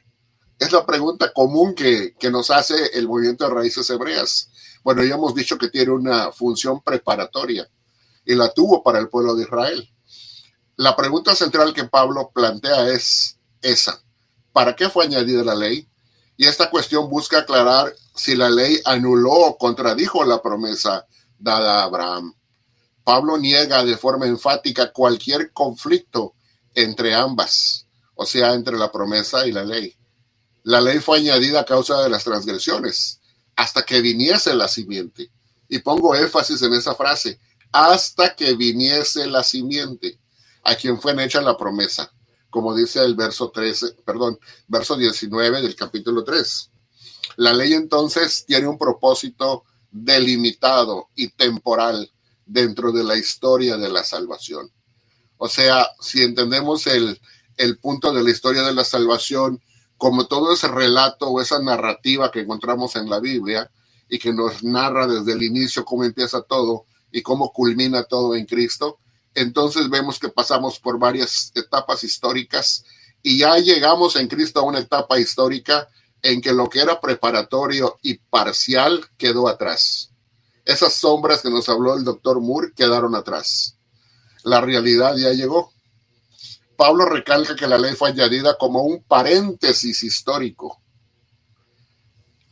Es la pregunta común que nos hace el movimiento de raíces hebreas. Bueno, ya hemos dicho que tiene una función preparatoria y la tuvo para el pueblo de Israel. La pregunta central que Pablo plantea es esa. ¿Para qué fue añadida la ley? Y esta cuestión busca aclarar si la ley anuló o contradijo la promesa dada a Abraham. Pablo niega de forma enfática cualquier conflicto entre ambas, o sea, entre la promesa y la ley. La ley fue añadida a causa de las transgresiones, hasta que viniese la simiente. Y pongo énfasis en esa frase, hasta que viniese la simiente, a quien fue hecha la promesa, como dice el verso 19 del capítulo 3. La ley entonces tiene un propósito delimitado y temporal dentro de la historia de la salvación. O sea, si entendemos el punto de la historia de la salvación como todo ese relato o esa narrativa que encontramos en la Biblia y que nos narra desde el inicio cómo empieza todo y cómo culmina todo en Cristo, entonces vemos que pasamos por varias etapas históricas Y ya llegamos en Cristo a una etapa histórica en que lo que era preparatorio y parcial quedó atrás. Esas sombras que nos habló el doctor Moore quedaron atrás. La realidad ya llegó. Pablo recalca que la ley fue añadida como un paréntesis histórico.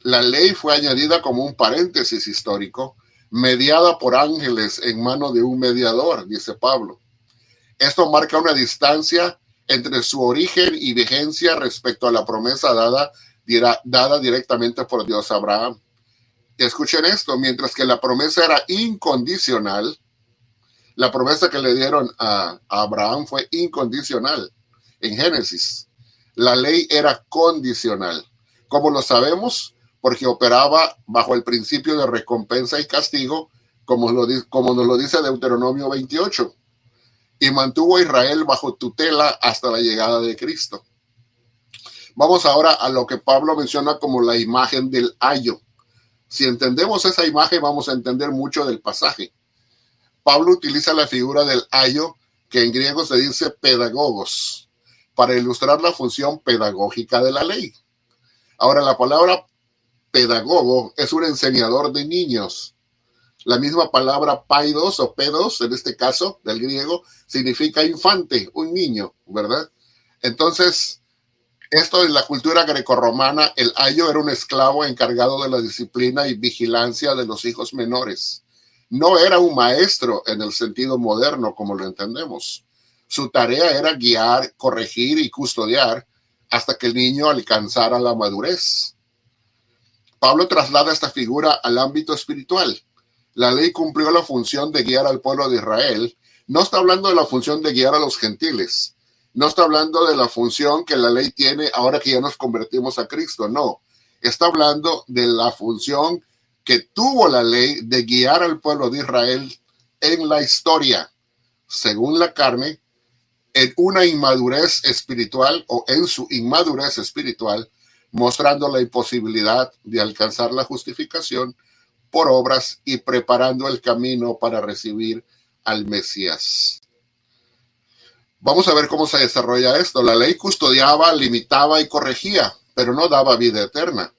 La ley fue añadida como un paréntesis histórico, mediada por ángeles en mano de un mediador, dice Pablo. Esto marca una distancia entre su origen y vigencia respecto a la promesa dada directamente por Dios a Abraham. Escuchen esto, mientras que la promesa era incondicional, la promesa que le dieron a Abraham fue incondicional en Génesis. La ley era condicional. ¿Cómo lo sabemos? Porque operaba bajo el principio de recompensa y castigo, como nos lo dice Deuteronomio 28, y mantuvo a Israel bajo tutela hasta la llegada de Cristo. Vamos ahora a lo que Pablo menciona como la imagen del ayo. Si entendemos esa imagen, vamos a entender mucho del pasaje. Pablo utiliza la figura del ayo, que en griego se dice pedagogos, para ilustrar la función pedagógica de la ley. Ahora, la palabra pedagogo es un enseñador de niños. La misma palabra paidos o pedos, en este caso, del griego, significa infante, un niño, ¿verdad? Entonces, esto en la cultura grecorromana, el ayo era un esclavo encargado de la disciplina y vigilancia de los hijos menores. No era un maestro en el sentido moderno como lo entendemos. Su tarea era guiar, corregir y custodiar hasta que el niño alcanzara la madurez. Pablo traslada esta figura al ámbito espiritual. La ley cumplió la función de guiar al pueblo de Israel. No está hablando de la función de guiar a los gentiles. No está hablando de la función que la ley tiene ahora que ya nos convertimos a Cristo. No, está hablando de la función que tuvo la ley de guiar al pueblo de Israel en la historia, según la carne, en una inmadurez espiritual o en su inmadurez espiritual, mostrando la imposibilidad de alcanzar la justificación por obras y preparando el camino para recibir al Mesías. Vamos a ver cómo se desarrolla esto. La ley custodiaba, limitaba y corregía, pero no daba vida eterna.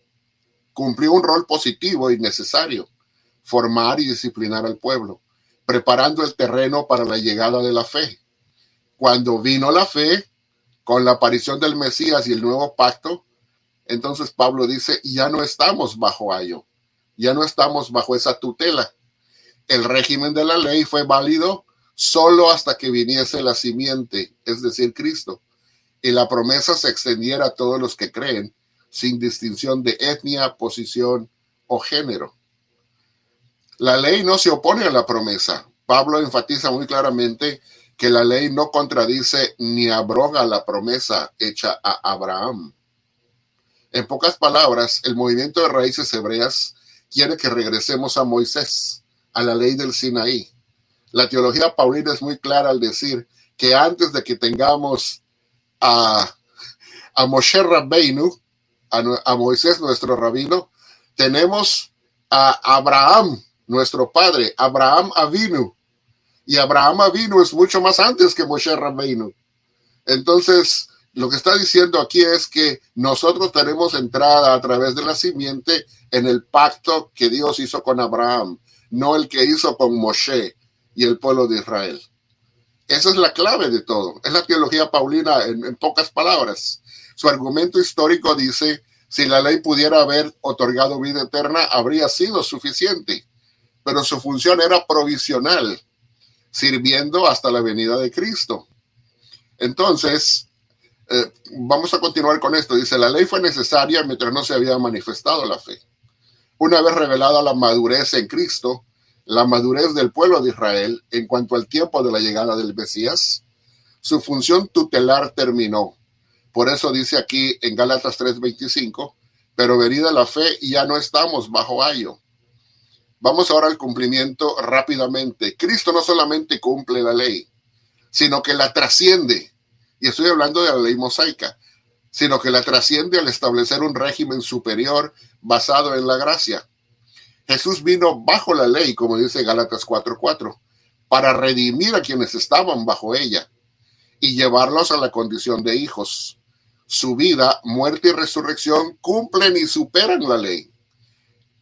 Cumplió un rol positivo y necesario, formar y disciplinar al pueblo, preparando el terreno para la llegada de la fe. Cuando vino la fe, con la aparición del Mesías y el nuevo pacto, entonces Pablo dice, ya no estamos bajo ayo, ya no estamos bajo esa tutela. El régimen de la ley fue válido solo hasta que viniese la simiente, es decir, Cristo, y la promesa se extendiera a todos los que creen, sin distinción de etnia, posición o género. La ley no se opone a la promesa. Pablo enfatiza muy claramente que la ley no contradice ni abroga la promesa hecha a Abraham. En pocas palabras, el movimiento de raíces hebreas quiere que regresemos a Moisés, a la ley del Sinaí. La teología paulina es muy clara al decir que antes de que tengamos a Moshe Rabbeinu, a Moisés, nuestro rabino, tenemos a Abraham, nuestro padre, Abraham Avinu. Y Abraham Avinu es mucho más antes que Moshe Rabbeinu. Entonces, lo que está diciendo aquí es que nosotros tenemos entrada a través de la simiente en el pacto que Dios hizo con Abraham, no el que hizo con Moshe y el pueblo de Israel. Esa es la clave de todo. Es la teología paulina en pocas palabras. Su argumento histórico dice, si la ley pudiera haber otorgado vida eterna, habría sido suficiente. Pero su función era provisional, sirviendo hasta la venida de Cristo. Entonces, vamos a continuar con esto. Dice, la ley fue necesaria mientras no se había manifestado la fe. Una vez revelada la madurez en Cristo, la madurez del pueblo de Israel en cuanto al tiempo de la llegada del Mesías, su función tutelar terminó. Por eso dice aquí en Gálatas 3:25, pero venida la fe ya no estamos bajo ayo. Vamos ahora al cumplimiento rápidamente. Cristo no solamente cumple la ley, sino que la trasciende. Y estoy hablando de la ley mosaica, sino que la trasciende al establecer un régimen superior basado en la gracia. Jesús vino bajo la ley, como dice Gálatas 4:4, para redimir a quienes estaban bajo ella y llevarlos a la condición de hijos. su vida, muerte y resurrección cumplen y superan la ley.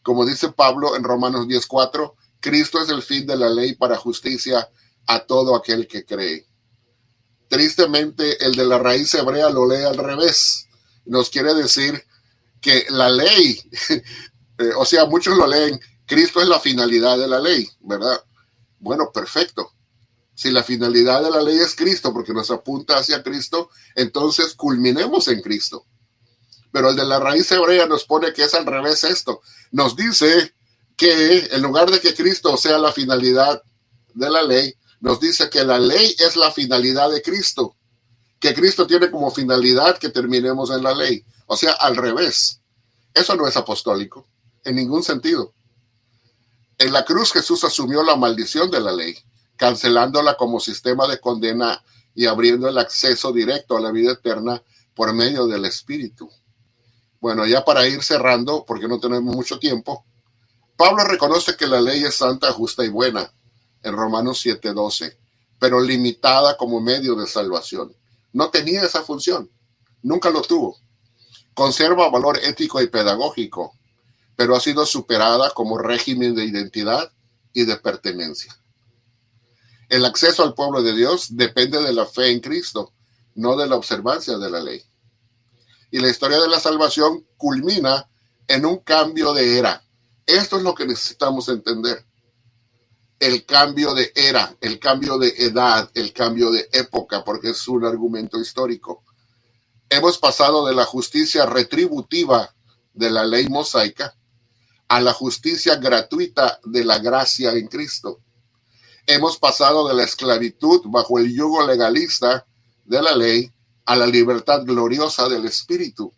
Como dice Pablo en Romanos 10:4, Cristo es el fin de la ley para justicia a todo aquel que cree. Tristemente, el de la raíz hebrea lo lee al revés. Nos quiere decir que la ley, o sea, muchos lo leen, Cristo es la finalidad de la ley, ¿verdad? Bueno, perfecto. Si la finalidad de la ley es Cristo, porque nos apunta hacia Cristo, entonces culminemos en Cristo. Pero el de la raíz hebrea nos pone que es al revés esto. Nos dice que en lugar de que Cristo sea la finalidad de la ley, nos dice que la ley es la finalidad de Cristo, que Cristo tiene como finalidad que terminemos en la ley. O sea, al revés. Eso no es apostólico, en ningún sentido. En la cruz Jesús asumió la maldición de la ley, cancelándola como sistema de condena y abriendo el acceso directo a la vida eterna por medio del Espíritu. Bueno, ya para ir cerrando, porque no tenemos mucho tiempo, Pablo reconoce que la ley es santa, justa y buena, en Romanos 7:12, pero limitada como medio de salvación. No tenía esa función, nunca lo tuvo. Conserva valor ético y pedagógico, pero ha sido superada como régimen de identidad y de pertenencia. El acceso al pueblo de Dios depende de la fe en Cristo, no de la observancia de la ley. Y la historia de la salvación culmina en un cambio de era. Esto es lo que necesitamos entender. El cambio de era, el cambio de edad, el cambio de época, porque es un argumento histórico. Hemos pasado de la justicia retributiva de la ley mosaica a la justicia gratuita de la gracia en Cristo. Hemos pasado de la esclavitud bajo el yugo legalista de la ley a la libertad gloriosa del Espíritu,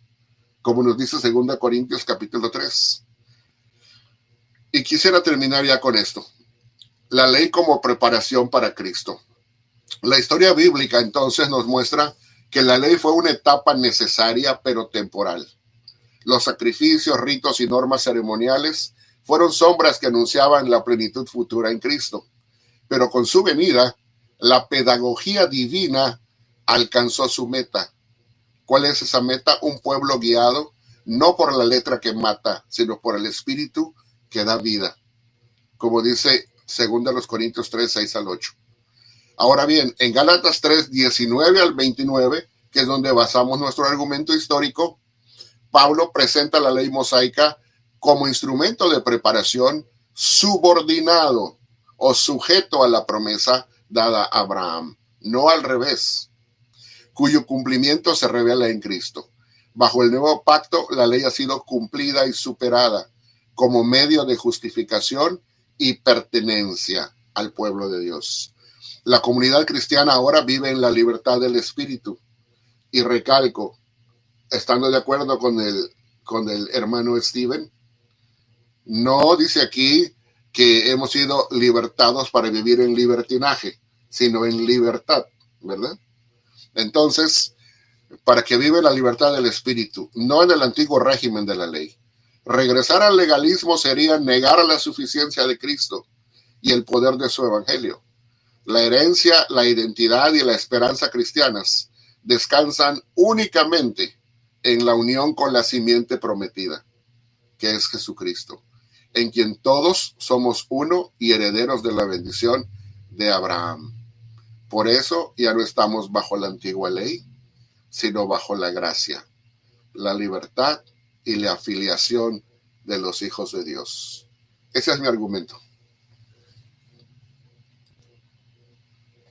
como nos dice 2 Corintios capítulo 3. Y quisiera terminar ya con esto. La ley como preparación para Cristo. La historia bíblica entonces nos muestra que la ley fue una etapa necesaria pero temporal. Los sacrificios, ritos y normas ceremoniales fueron sombras que anunciaban la plenitud futura en Cristo. Pero con su venida, la pedagogía divina alcanzó su meta. ¿Cuál es esa meta? Un pueblo guiado no por la letra que mata, sino por el Espíritu que da vida. Como dice 2 Corintios 3, 6 al 8. Ahora bien, en Gálatas 3, 19 al 29, que es donde basamos nuestro argumento histórico, Pablo presenta la ley mosaica como instrumento de preparación subordinado o sujeto a la promesa dada a Abraham, no al revés, cuyo cumplimiento se revela en Cristo. Bajo el nuevo pacto, la ley ha sido cumplida y superada como medio de justificación y pertenencia al pueblo de Dios. La comunidad cristiana ahora vive en la libertad del Espíritu. Y recalco, estando de acuerdo con el hermano Steven, no dice aquí que hemos sido libertados para vivir en libertinaje, sino en libertad, ¿verdad? Entonces, para que vive la libertad del Espíritu, no en el antiguo régimen de la ley. Regresar al legalismo sería negar la suficiencia de Cristo y el poder de su evangelio. La herencia, la identidad y la esperanza cristianas descansan únicamente en la unión con la simiente prometida, que es Jesucristo, en quien todos somos uno y herederos de la bendición de Abraham. Por eso ya no estamos bajo la antigua ley, sino bajo la gracia, la libertad y la afiliación de los hijos de Dios. Ese es mi argumento.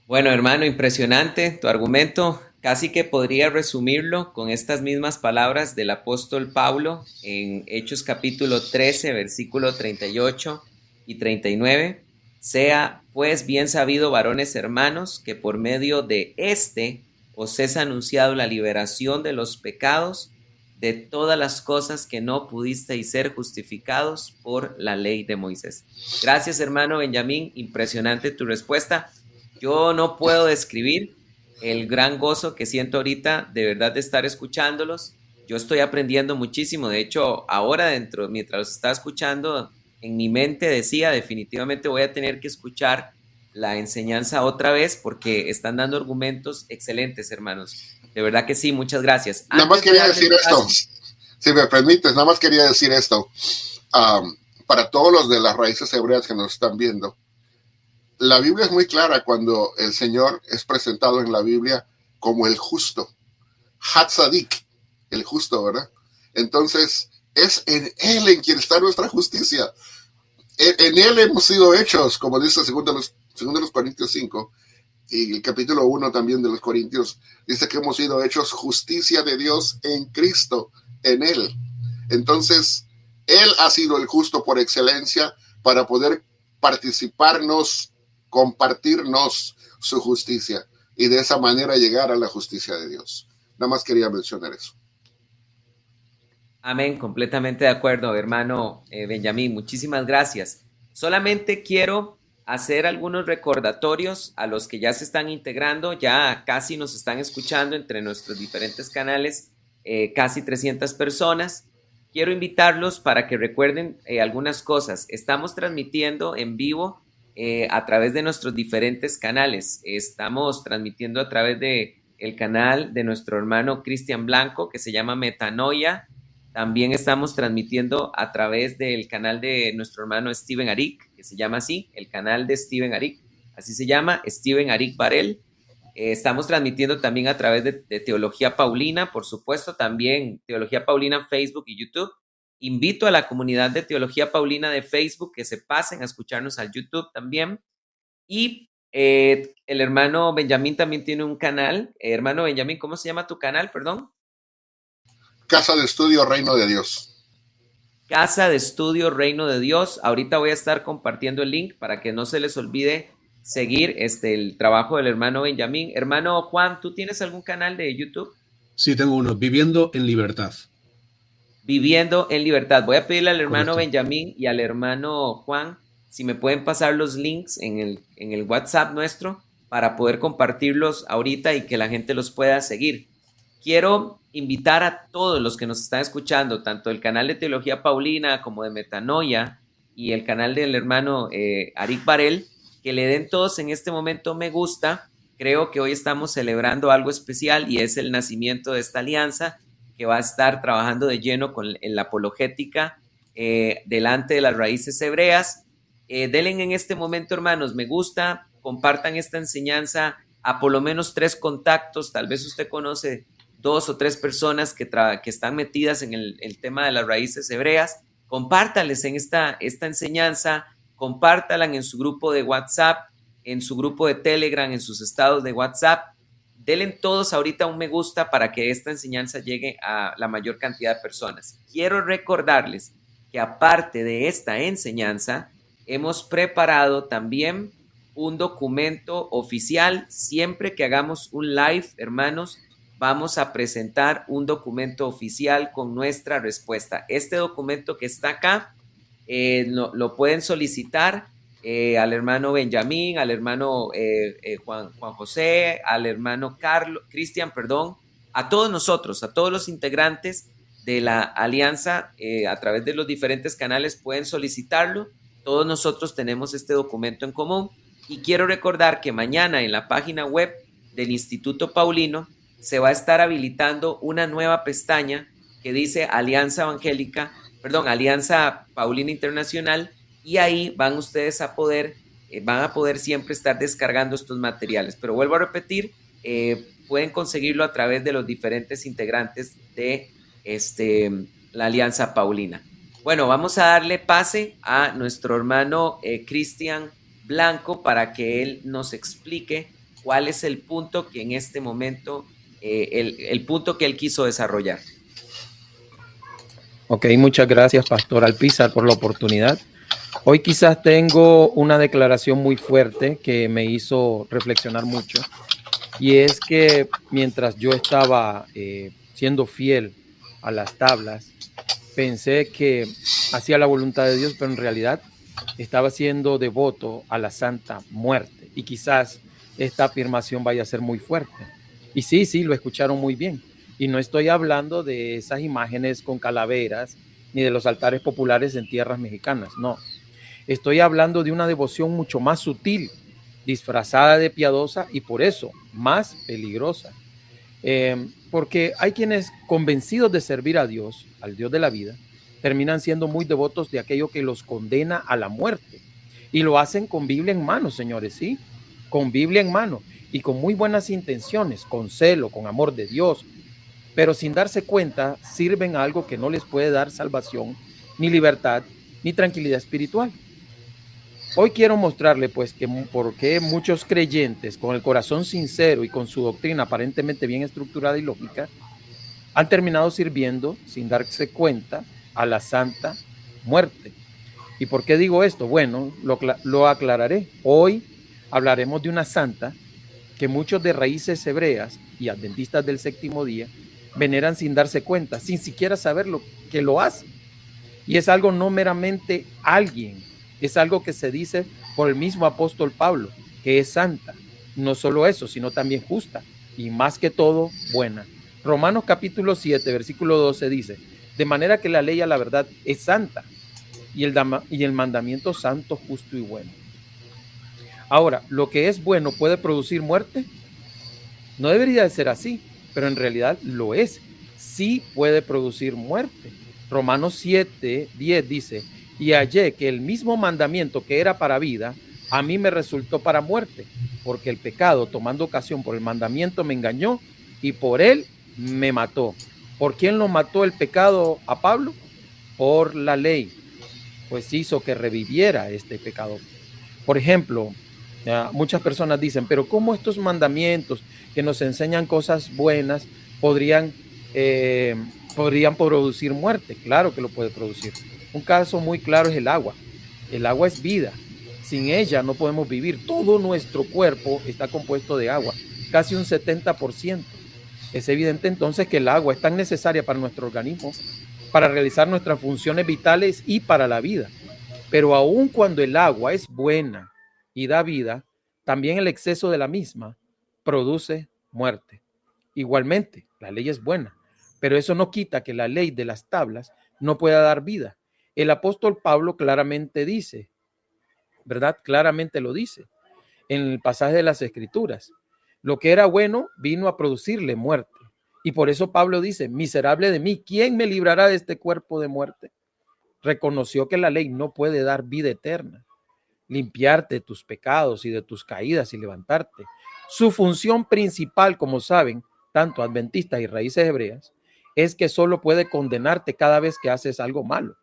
Bueno, hermano, impresionante tu argumento. Casi que podría resumirlo con estas mismas palabras del apóstol Pablo en Hechos capítulo 13, versículo 38 y 39. Sea pues bien sabido, varones hermanos, que por medio de os es anunciado la liberación de los pecados, de todas las cosas que no pudisteis ser justificados por la ley de Moisés. Gracias, hermano Benjamín, impresionante tu respuesta. Yo no puedo describir el gran gozo que siento ahorita de verdad de estar escuchándolos. Yo estoy aprendiendo muchísimo. De hecho, ahora mientras los estaba escuchando, en mi mente decía, definitivamente voy a tener que escuchar la enseñanza otra vez porque están dando argumentos excelentes, hermanos. De verdad que sí, muchas gracias. Nada más quería decir esto, si me permites, nada más quería decir esto. Para todos los de las raíces hebreas que nos están viendo, la Biblia es muy clara cuando el Señor es presentado en la Biblia como el justo, Hatzadik, el justo, ¿verdad? Entonces, es en Él en quien está nuestra justicia. En Él hemos sido hechos, como dice segundo los Corintios 5, y el capítulo 1 también de los Corintios, dice que hemos sido hechos justicia de Dios en Cristo, en Él. Entonces, Él ha sido el justo por excelencia para poder participarnos, compartirnos su justicia y de esa manera llegar a la justicia de Dios. Nada más quería mencionar eso. Amén, completamente de acuerdo, hermano Benjamín. Muchísimas gracias. Solamente quiero hacer algunos recordatorios a los que ya se están integrando, ya casi nos están escuchando entre nuestros diferentes canales, casi 300 personas. Quiero invitarlos para que recuerden algunas cosas. Estamos transmitiendo en vivo a través de nuestros diferentes canales. Estamos transmitiendo a través de el canal de nuestro hermano Cristian Blanco, que se llama Metanoia. También estamos transmitiendo a través del canal de nuestro hermano Steven Arik, que se llama así, el canal de Steven Arik, así se llama, Steven Arik Barel. Estamos transmitiendo también a través de Teología Paulina, por supuesto, también Teología Paulina en Facebook y YouTube. Invito a la comunidad de Teología Paulina de Facebook que se pasen a escucharnos al YouTube también. Y el hermano Benjamín también tiene un canal. Hermano Benjamín, ¿cómo se llama tu canal? Perdón. Casa de Estudio Reino de Dios. Casa de Estudio Reino de Dios. Ahorita voy a estar compartiendo el link para que no se les olvide seguir el trabajo del hermano Benjamín. Hermano Juan, ¿tú tienes algún canal de YouTube? Sí, tengo uno, Viviendo en Libertad. Viviendo en Libertad. Voy a pedirle al hermano Correcto. Benjamín y al hermano Juan si me pueden pasar los links en el WhatsApp nuestro para poder compartirlos ahorita y que la gente los pueda seguir. Quiero invitar a todos los que nos están escuchando, tanto el canal de Teología Paulina como de Metanoia y el canal del hermano Arik Barel, que le den todos en este momento me gusta. Creo que hoy estamos celebrando algo especial y es el nacimiento de esta alianza que va a estar trabajando de lleno en la apologética delante de las raíces hebreas. Denle en este momento, hermanos, me gusta, compartan esta enseñanza a por lo menos 3 contactos. Tal vez usted conoce 2 o 3 personas que están metidas en el tema de las raíces hebreas. Compártanles en esta enseñanza, compártanla en su grupo de WhatsApp, en su grupo de Telegram, en sus estados de WhatsApp. Denle todos ahorita un me gusta para que esta enseñanza llegue a la mayor cantidad de personas. Quiero recordarles que aparte de esta enseñanza, hemos preparado también un documento oficial. Siempre que hagamos un live, hermanos, vamos a presentar un documento oficial con nuestra respuesta. Este documento que está acá lo pueden solicitar al hermano Benjamín, al hermano Juan José, al hermano Cristian, a todos nosotros, a todos los integrantes de la alianza a través de los diferentes canales pueden solicitarlo. Todos nosotros tenemos este documento en común y quiero recordar que mañana en la página web del Instituto Paulino se va a estar habilitando una nueva pestaña que dice Alianza Paulina Internacional, y ahí van ustedes a poder siempre estar descargando estos materiales. Pero vuelvo a repetir, pueden conseguirlo a través de los diferentes integrantes de la Alianza Paulina. Bueno, vamos a darle pase a nuestro hermano Cristian Blanco para que él nos explique cuál es el punto que en este momento el punto que él quiso desarrollar. Ok, muchas gracias, Pastor Alpizar, por la oportunidad. Hoy quizás tengo una declaración muy fuerte que me hizo reflexionar mucho, y es que mientras yo estaba siendo fiel a las tablas, pensé que hacía la voluntad de Dios, pero en realidad estaba siendo devoto a la Santa Muerte, y quizás esta afirmación vaya a ser muy fuerte. Y sí, lo escucharon muy bien. Y no estoy hablando de esas imágenes con calaveras ni de los altares populares en tierras mexicanas, no. Estoy hablando de una devoción mucho más sutil, disfrazada de piadosa y por eso más peligrosa. Porque hay quienes convencidos de servir a Dios, al Dios de la vida, terminan siendo muy devotos de aquello que los condena a la muerte. Y lo hacen con Biblia en mano, señores, ¿sí? Con Biblia en mano y con muy buenas intenciones, con celo, con amor de Dios, pero sin darse cuenta sirven a algo que no les puede dar salvación, ni libertad, ni tranquilidad espiritual. Hoy quiero mostrarle pues que por qué muchos creyentes con el corazón sincero y con su doctrina aparentemente bien estructurada y lógica han terminado sirviendo sin darse cuenta a la santa muerte. ¿Y por qué digo esto? Bueno, lo aclararé. Hoy hablaremos de una santa que muchos de raíces hebreas y adventistas del séptimo día veneran sin darse cuenta, sin siquiera saber lo que lo hace. Y es algo no meramente alguien, es algo que se dice por el mismo apóstol Pablo, que es santa. No solo eso, sino también justa y más que todo buena. Romanos capítulo 7, versículo 12 dice, de manera que la ley a la verdad es santa y el mandamiento santo, justo y bueno. Ahora, lo que es bueno puede producir muerte. No debería de ser así, pero en realidad lo es. Sí puede producir muerte. Romanos 7, 10 dice, y hallé que el mismo mandamiento que era para vida, a mí me resultó para muerte, porque el pecado, tomando ocasión por el mandamiento, me engañó y por él me mató. ¿Por quién lo mató el pecado a Pablo? Por la ley, pues hizo que reviviera este pecado. Por ejemplo, muchas personas dicen, pero ¿cómo estos mandamientos que nos enseñan cosas buenas podrían producir muerte? Claro que lo puede producir. Un caso muy claro es el agua. El agua es vida. Sin ella no podemos vivir. Todo nuestro cuerpo está compuesto de agua, casi un 70%. Es evidente entonces que el agua es tan necesaria para nuestro organismo, para realizar nuestras funciones vitales y para la vida. Pero aun cuando el agua es buena y da vida, también el exceso de la misma produce muerte. Igualmente, la ley es buena, pero eso no quita que la ley de las tablas no pueda dar vida. El apóstol Pablo claramente dice, ¿verdad? Claramente lo dice en el pasaje de las Escrituras. Lo que era bueno vino a producirle muerte. Y por eso Pablo dice, miserable de mí, ¿quién me librará de este cuerpo de muerte? Reconoció que la ley no puede dar vida eterna, limpiarte de tus pecados y de tus caídas y levantarte. Su función principal, como saben, tanto adventistas y raíces hebreas, es que solo puede condenarte cada vez que haces algo malo.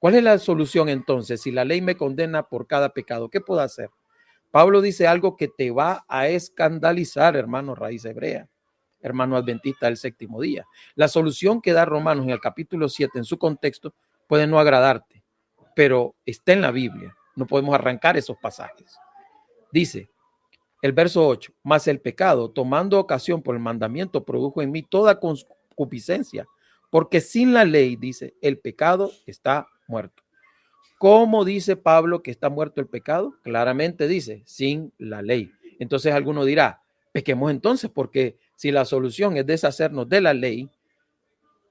¿Cuál es la solución entonces? Si la ley me condena por cada pecado, ¿qué puedo hacer? Pablo dice algo que te va a escandalizar, hermano raíz hebrea, hermano adventista del séptimo día. La solución que da Romanos en el capítulo 7 en su contexto puede no agradarte, pero está en la Biblia. No podemos arrancar esos pasajes. Dice el verso 8, mas el pecado, tomando ocasión por el mandamiento, produjo en mí toda concupiscencia, porque sin la ley, dice, el pecado está muerto. ¿Cómo dice Pablo que está muerto el pecado? Claramente dice, sin la ley. Entonces alguno dirá, pequemos entonces, porque si la solución es deshacernos de la ley,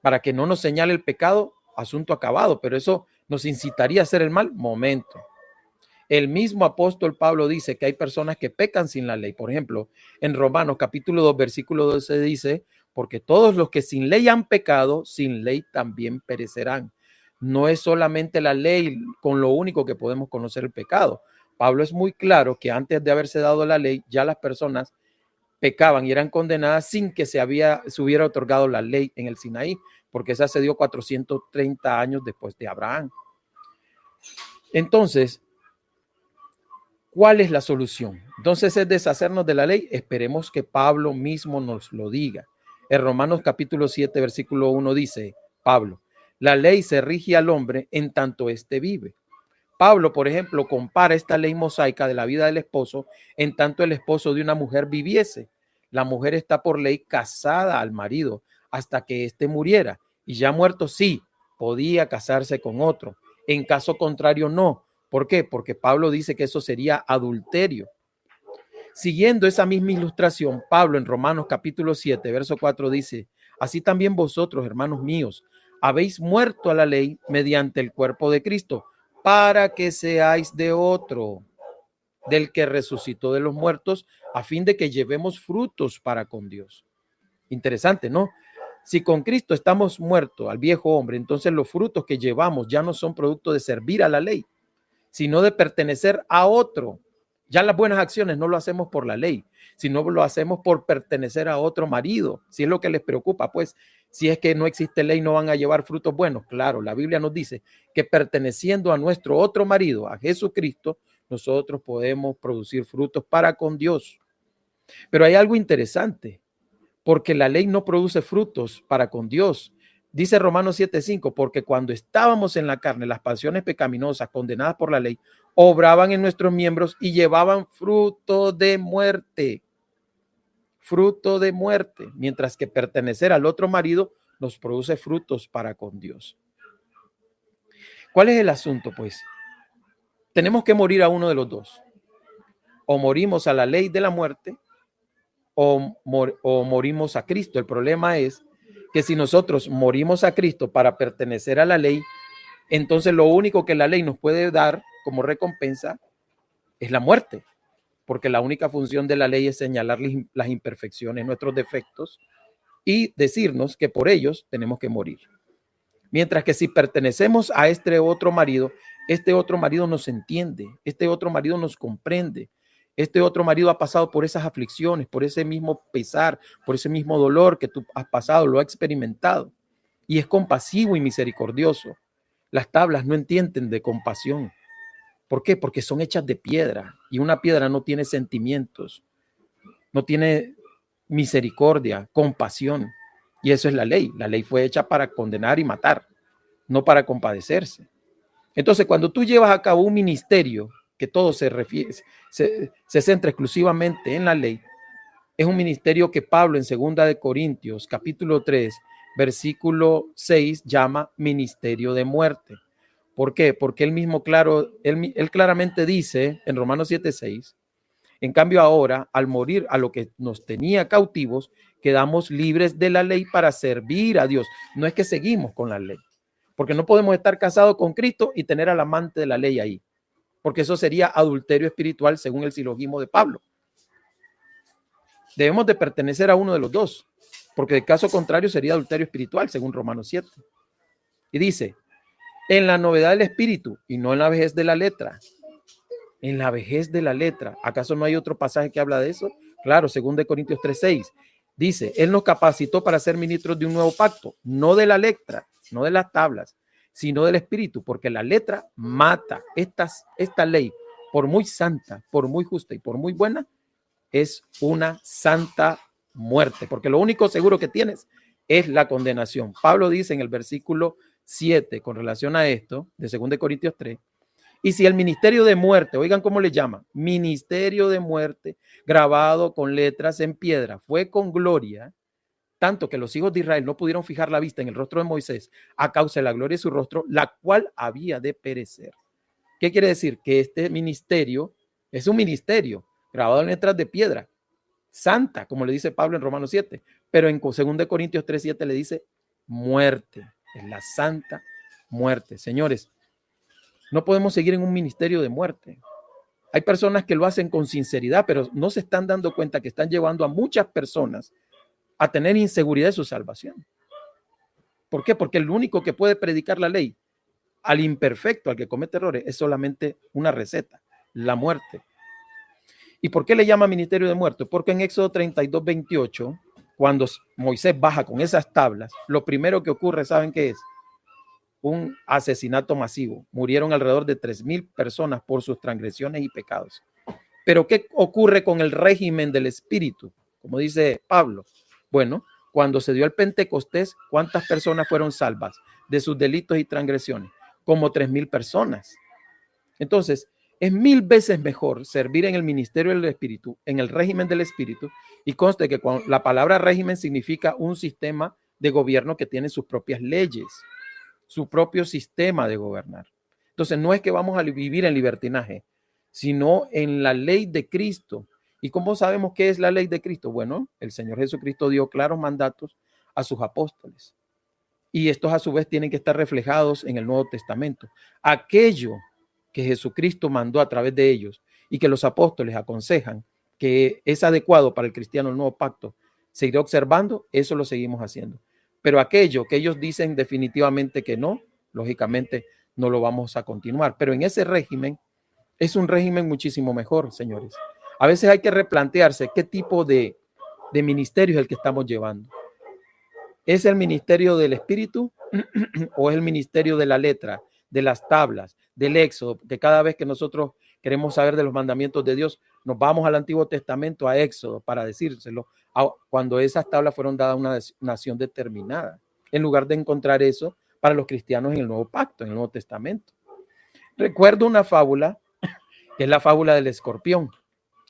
para que no nos señale el pecado, asunto acabado, pero eso nos incitaría a hacer el mal. Momento. El mismo apóstol Pablo dice que hay personas que pecan sin la ley. Por ejemplo, en Romanos capítulo 2, versículo 12 dice, porque todos los que sin ley han pecado, sin ley también perecerán. No es solamente la ley con lo único que podemos conocer el pecado. Pablo es muy claro que antes de haberse dado la ley, ya las personas pecaban y eran condenadas sin que se hubiera otorgado la ley en el Sinaí, porque esa se dio 430 años después de Abraham. Entonces, ¿cuál es la solución? Entonces es deshacernos de la ley. Esperemos que Pablo mismo nos lo diga. En Romanos capítulo 7, versículo 1 dice, Pablo, la ley se rige al hombre en tanto éste vive. Pablo, por ejemplo, compara esta ley mosaica de la vida del esposo en tanto el esposo de una mujer viviese. La mujer está por ley casada al marido hasta que éste muriera. Y ya muerto, sí, podía casarse con otro. En caso contrario, no. ¿Por qué? Porque Pablo dice que eso sería adulterio. Siguiendo esa misma ilustración, Pablo en Romanos capítulo 7, verso 4 dice, así también vosotros, hermanos míos, habéis muerto a la ley mediante el cuerpo de Cristo, para que seáis de otro, del que resucitó de los muertos, a fin de que llevemos frutos para con Dios. Interesante, ¿no? Si con Cristo estamos muertos al viejo hombre, entonces los frutos que llevamos ya no son producto de servir a la ley, sino de pertenecer a otro. Ya las buenas acciones no lo hacemos por la ley, sino lo hacemos por pertenecer a otro marido. Si es lo que les preocupa, pues si es que no existe ley, no van a llevar frutos buenos. Claro, la Biblia nos dice que perteneciendo a nuestro otro marido, a Jesucristo, nosotros podemos producir frutos para con Dios. Pero hay algo interesante, porque la ley no produce frutos para con Dios. Dice Romanos 7:5, porque cuando estábamos en la carne, las pasiones pecaminosas condenadas por la ley obraban en nuestros miembros y llevaban fruto de muerte. Fruto de muerte, mientras que pertenecer al otro marido nos produce frutos para con Dios. ¿Cuál es el asunto, pues? Tenemos que morir a uno de los dos. O morimos a la ley de la muerte o morimos a Cristo. El problema es que si nosotros morimos a Cristo para pertenecer a la ley, entonces lo único que la ley nos puede dar como recompensa es la muerte, porque la única función de la ley es señalar las imperfecciones, nuestros defectos y decirnos que por ellos tenemos que morir. Mientras que si pertenecemos a este otro marido nos entiende, este otro marido nos comprende. Este otro marido ha pasado por esas aflicciones, por ese mismo pesar, por ese mismo dolor que tú has pasado, lo ha experimentado. Y es compasivo y misericordioso. Las tablas no entienden de compasión. ¿Por qué? Porque son hechas de piedra y una piedra no tiene sentimientos, no tiene misericordia, compasión. Y eso es la ley. La ley fue hecha para condenar y matar, no para compadecerse. Entonces, cuando tú llevas a cabo un ministerio que todo se centra exclusivamente en la ley, es un ministerio que Pablo en 2 de Corintios, capítulo 3, versículo 6, llama ministerio de muerte. ¿Por qué? Porque él claramente dice en Romanos 7:6, en cambio ahora, al morir a lo que nos tenía cautivos, quedamos libres de la ley para servir a Dios. No es que seguimos con la ley, porque no podemos estar casados con Cristo y tener al amante de la ley ahí, porque eso sería adulterio espiritual según el silogismo de Pablo. Debemos de pertenecer a uno de los dos, porque de caso contrario sería adulterio espiritual según Romanos 7. Y dice, en la novedad del espíritu y no en la vejez de la letra. En la vejez de la letra. ¿Acaso no hay otro pasaje que habla de eso? Claro, 2 Corintios 3:6. Dice, Él nos capacitó para ser ministros de un nuevo pacto, no de la letra, no de las tablas, sino del espíritu, porque la letra mata. Esta ley, por muy santa, por muy justa y por muy buena, es una santa muerte, porque lo único seguro que tienes es la condenación. Pablo dice en el versículo 7, con relación a esto, de 2 Corintios 3, y si el ministerio de muerte, oigan cómo le llama, ministerio de muerte, grabado con letras en piedra, fue con gloria, tanto que los hijos de Israel no pudieron fijar la vista en el rostro de Moisés a causa de la gloria de su rostro, la cual había de perecer. ¿Qué quiere decir? Que este ministerio es un ministerio grabado en letras de piedra, santa, como le dice Pablo en Romanos 7, pero en 2 Corintios 3:7 le dice muerte, es la santa muerte. Señores, no podemos seguir en un ministerio de muerte. Hay personas que lo hacen con sinceridad, pero no se están dando cuenta que están llevando a muchas personas a tener inseguridad de su salvación. ¿Por qué? Porque el único que puede predicar la ley al imperfecto, al que comete errores, es solamente una receta, la muerte. ¿Y por qué le llama ministerio de muerte? Porque en Éxodo 32:28, cuando Moisés baja con esas tablas, lo primero que ocurre, ¿saben qué es? Un asesinato masivo. Murieron alrededor de 3,000 personas por sus transgresiones y pecados. Pero ¿qué ocurre con el régimen del Espíritu? Como dice Pablo. Bueno, cuando se dio el Pentecostés, ¿cuántas personas fueron salvas de sus delitos y transgresiones? Como 3,000 personas. Entonces, es 1000 veces mejor servir en el ministerio del Espíritu, en el régimen del Espíritu, y conste que la palabra régimen significa un sistema de gobierno que tiene sus propias leyes, su propio sistema de gobernar. Entonces, no es que vamos a vivir en libertinaje, sino en la ley de Cristo. ¿Y cómo sabemos qué es la ley de Cristo? Bueno, el Señor Jesucristo dio claros mandatos a sus apóstoles. Y estos a su vez tienen que estar reflejados en el Nuevo Testamento. Aquello que Jesucristo mandó a través de ellos y que los apóstoles aconsejan que es adecuado para el cristiano el nuevo pacto, se irá observando, eso lo seguimos haciendo. Pero aquello que ellos dicen definitivamente que no, lógicamente no lo vamos a continuar. Pero en ese régimen, es un régimen muchísimo mejor, señores. A veces hay que replantearse qué tipo de ministerio es el que estamos llevando. ¿Es el ministerio del espíritu o es el ministerio de la letra, de las tablas, del Éxodo? Que cada vez que nosotros queremos saber de los mandamientos de Dios, nos vamos al Antiguo Testamento, a Éxodo, para decírselo, cuando esas tablas fueron dadas a una nación determinada, en lugar de encontrar eso para los cristianos en el Nuevo Pacto, en el Nuevo Testamento. Recuerdo una fábula, que es la fábula del escorpión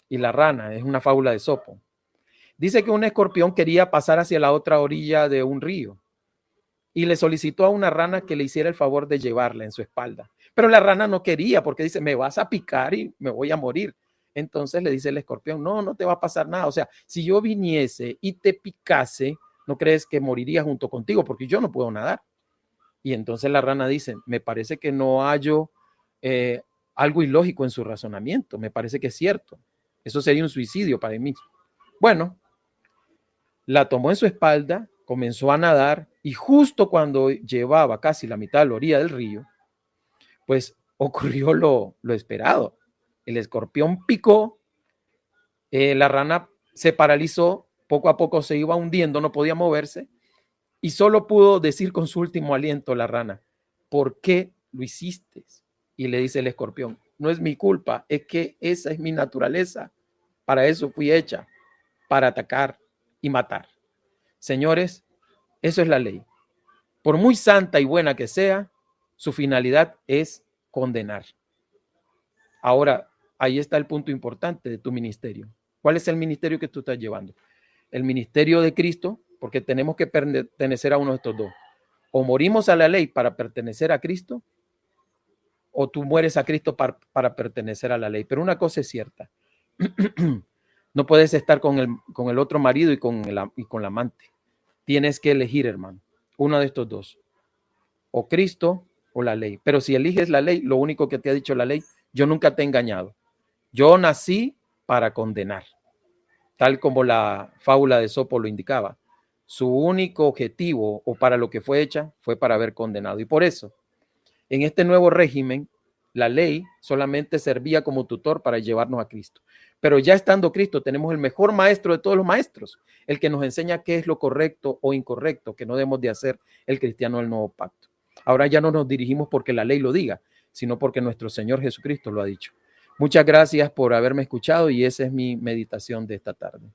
y la rana, es una fábula de Esopo. Dice que un escorpión quería pasar hacia la otra orilla de un río y le solicitó a una rana que le hiciera el favor de llevarla en su espalda. Pero la rana no quería porque dice, me vas a picar y me voy a morir. Entonces le dice el escorpión, no, no te va a pasar nada. O sea, si yo viniese y te picase, ¿no crees que moriría junto contigo? Porque yo no puedo nadar. Y entonces la rana dice, me parece que no hallo algo ilógico en su razonamiento. Me parece que es cierto. Eso sería un suicidio para mí. Bueno, la tomó en su espalda, comenzó a nadar y justo cuando llevaba casi la mitad de la orilla del río, pues ocurrió lo esperado. El escorpión picó, la rana se paralizó, poco a poco se iba hundiendo, no podía moverse y solo pudo decir con su último aliento la rana, ¿por qué lo hiciste? Y le dice el escorpión, no es mi culpa, es que esa es mi naturaleza, para eso fui hecha, para atacar y matar. Señores, eso es la ley. Por muy santa y buena que sea, su finalidad es condenar. Ahora, ahí está el punto importante de tu ministerio. ¿Cuál es el ministerio que tú estás llevando? El ministerio de Cristo, porque tenemos que pertenecer a uno de estos dos. O morimos a la ley para pertenecer a Cristo, o tú mueres a Cristo para pertenecer a la ley. Pero una cosa es cierta. No puedes estar con el otro marido y con la amante. Tienes que elegir, hermano, uno de estos dos. O Cristo o la ley. Pero si eliges la ley, lo único que te ha dicho la ley, yo nunca te he engañado. Yo nací para condenar. Tal como la fábula de Esopo lo indicaba. Su único objetivo o para lo que fue hecha fue para haber condenado. Y por eso, en este nuevo régimen, la ley solamente servía como tutor para llevarnos a Cristo. Pero ya estando Cristo, tenemos el mejor maestro de todos los maestros, el que nos enseña qué es lo correcto o incorrecto que no debemos de hacer el cristiano del nuevo pacto. Ahora ya no nos dirigimos porque la ley lo diga, sino porque nuestro Señor Jesucristo lo ha dicho. Muchas gracias por haberme escuchado y esa es mi meditación de esta tarde.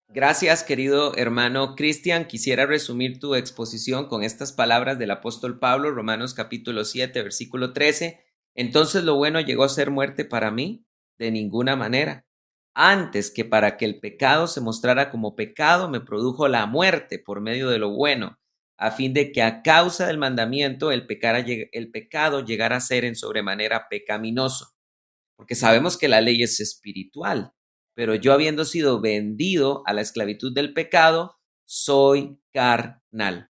Gracias, querido hermano Cristian. Quisiera resumir tu exposición con estas palabras del apóstol Pablo, Romanos capítulo 7, versículo 13. Entonces lo bueno llegó a ser muerte para mí, de ninguna manera. Antes que para que el pecado se mostrara como pecado, me produjo la muerte por medio de lo bueno, a fin de que a causa del mandamiento el pecado llegara a ser en sobremanera pecaminoso. Porque sabemos que la ley es espiritual, pero yo habiendo sido vendido a la esclavitud del pecado, soy carnal.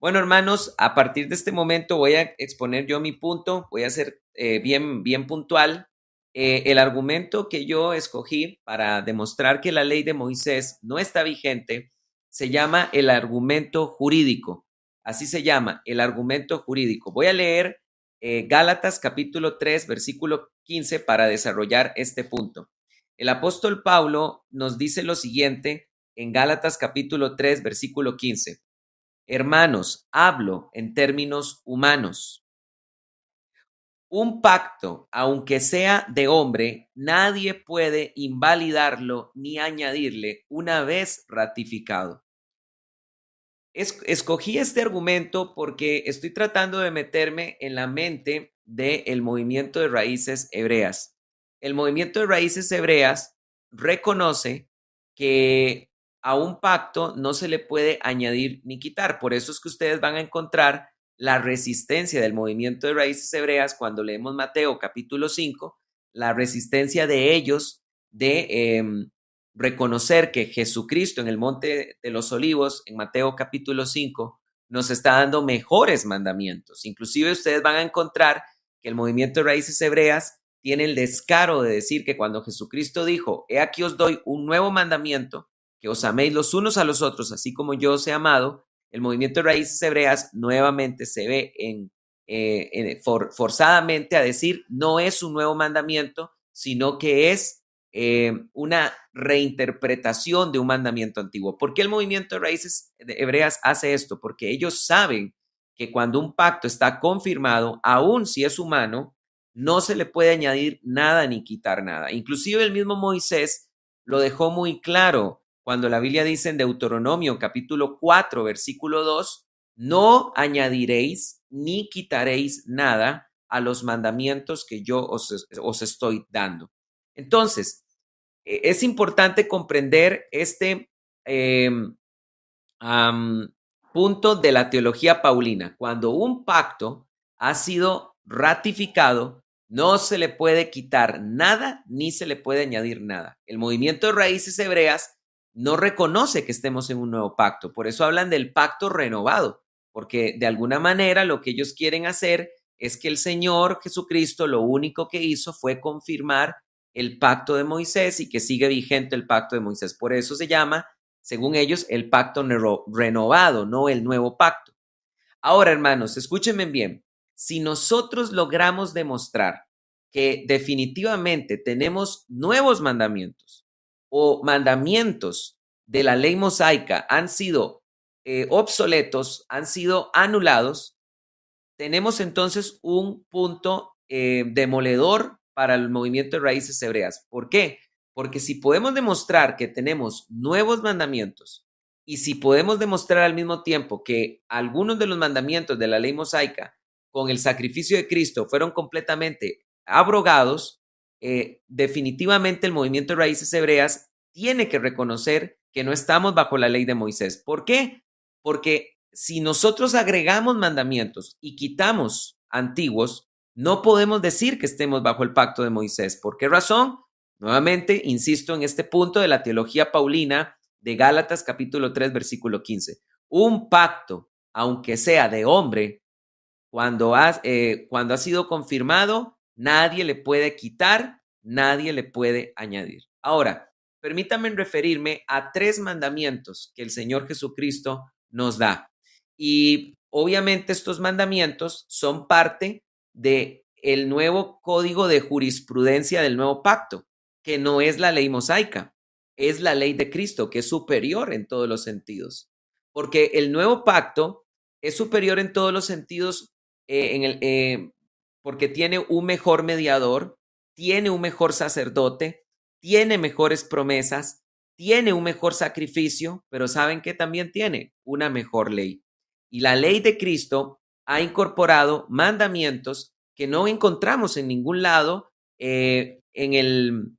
Bueno, hermanos, a partir de este momento voy a exponer yo mi punto, voy a ser bien puntual. El argumento que yo escogí para demostrar que la ley de Moisés no está vigente se llama el argumento jurídico. Así se llama, el argumento jurídico. Voy a leer Gálatas capítulo 3, versículo 15 para desarrollar este punto. El apóstol Pablo nos dice lo siguiente en Gálatas capítulo 3, versículo 15. Hermanos, hablo en términos humanos. Un pacto, aunque sea de hombre, nadie puede invalidarlo ni añadirle una vez ratificado. Escogí este argumento porque estoy tratando de meterme en la mente del movimiento de raíces hebreas. El movimiento de raíces hebreas reconoce que a un pacto no se le puede añadir ni quitar. Por eso es que ustedes van a encontrar la resistencia del movimiento de raíces hebreas cuando leemos Mateo capítulo 5, la resistencia de ellos de reconocer que Jesucristo en el Monte de los Olivos, en Mateo capítulo 5, nos está dando mejores mandamientos. Inclusive ustedes van a encontrar que el movimiento de raíces hebreas tiene el descaro de decir que cuando Jesucristo dijo, he aquí os doy un nuevo mandamiento, que os améis los unos a los otros, así como yo os he amado, el movimiento de raíces hebreas nuevamente se ve forzadamente a decir, no es un nuevo mandamiento, sino que es una reinterpretación de un mandamiento antiguo. ¿Por qué el movimiento de raíces hebreas hace esto? Porque ellos saben que cuando un pacto está confirmado, aun si es humano, no se le puede añadir nada ni quitar nada. Inclusive el mismo Moisés lo dejó muy claro cuando la Biblia dice en Deuteronomio capítulo 4, versículo 2, no añadiréis ni quitaréis nada a los mandamientos que yo os estoy dando. Entonces, es importante comprender este punto de la teología paulina. Cuando un pacto ha sido ratificado, no se le puede quitar nada ni se le puede añadir nada. El movimiento de raíces hebreas no reconoce que estemos en un nuevo pacto. Por eso hablan del pacto renovado, porque de alguna manera lo que ellos quieren hacer es que el Señor Jesucristo lo único que hizo fue confirmar el pacto de Moisés y que sigue vigente el pacto de Moisés. Por eso se llama, según ellos, el pacto renovado, no el nuevo pacto. Ahora, hermanos, escúchenme bien. Si nosotros logramos demostrar que definitivamente tenemos nuevos mandamientos o mandamientos de la ley mosaica han sido obsoletos, han sido anulados, tenemos entonces un punto demoledor para el movimiento de raíces hebreas. ¿Por qué? Porque si podemos demostrar que tenemos nuevos mandamientos y si podemos demostrar al mismo tiempo que algunos de los mandamientos de la ley mosaica con el sacrificio de Cristo fueron completamente abrogados, definitivamente el movimiento de raíces hebreas tiene que reconocer que no estamos bajo la ley de Moisés. ¿Por qué? Porque si nosotros agregamos mandamientos y quitamos antiguos, no podemos decir que estemos bajo el pacto de Moisés. ¿Por qué razón? Nuevamente, insisto en este punto de la teología paulina de Gálatas capítulo 3, versículo 15. Un pacto, aunque sea de hombre, cuando ha sido confirmado, nadie le puede quitar, nadie le puede añadir. Ahora, permítanme referirme a 3 mandamientos que el Señor Jesucristo nos da. Y obviamente estos mandamientos son parte del nuevo código de jurisprudencia del nuevo pacto, que no es la ley mosaica, es la ley de Cristo, que es superior en todos los sentidos. Porque el nuevo pacto es superior en todos los sentidos porque tiene un mejor mediador, tiene un mejor sacerdote, tiene mejores promesas, tiene un mejor sacrificio, pero ¿saben qué? También tiene una mejor ley. Y la ley de Cristo ha incorporado mandamientos que no encontramos en ningún lado en el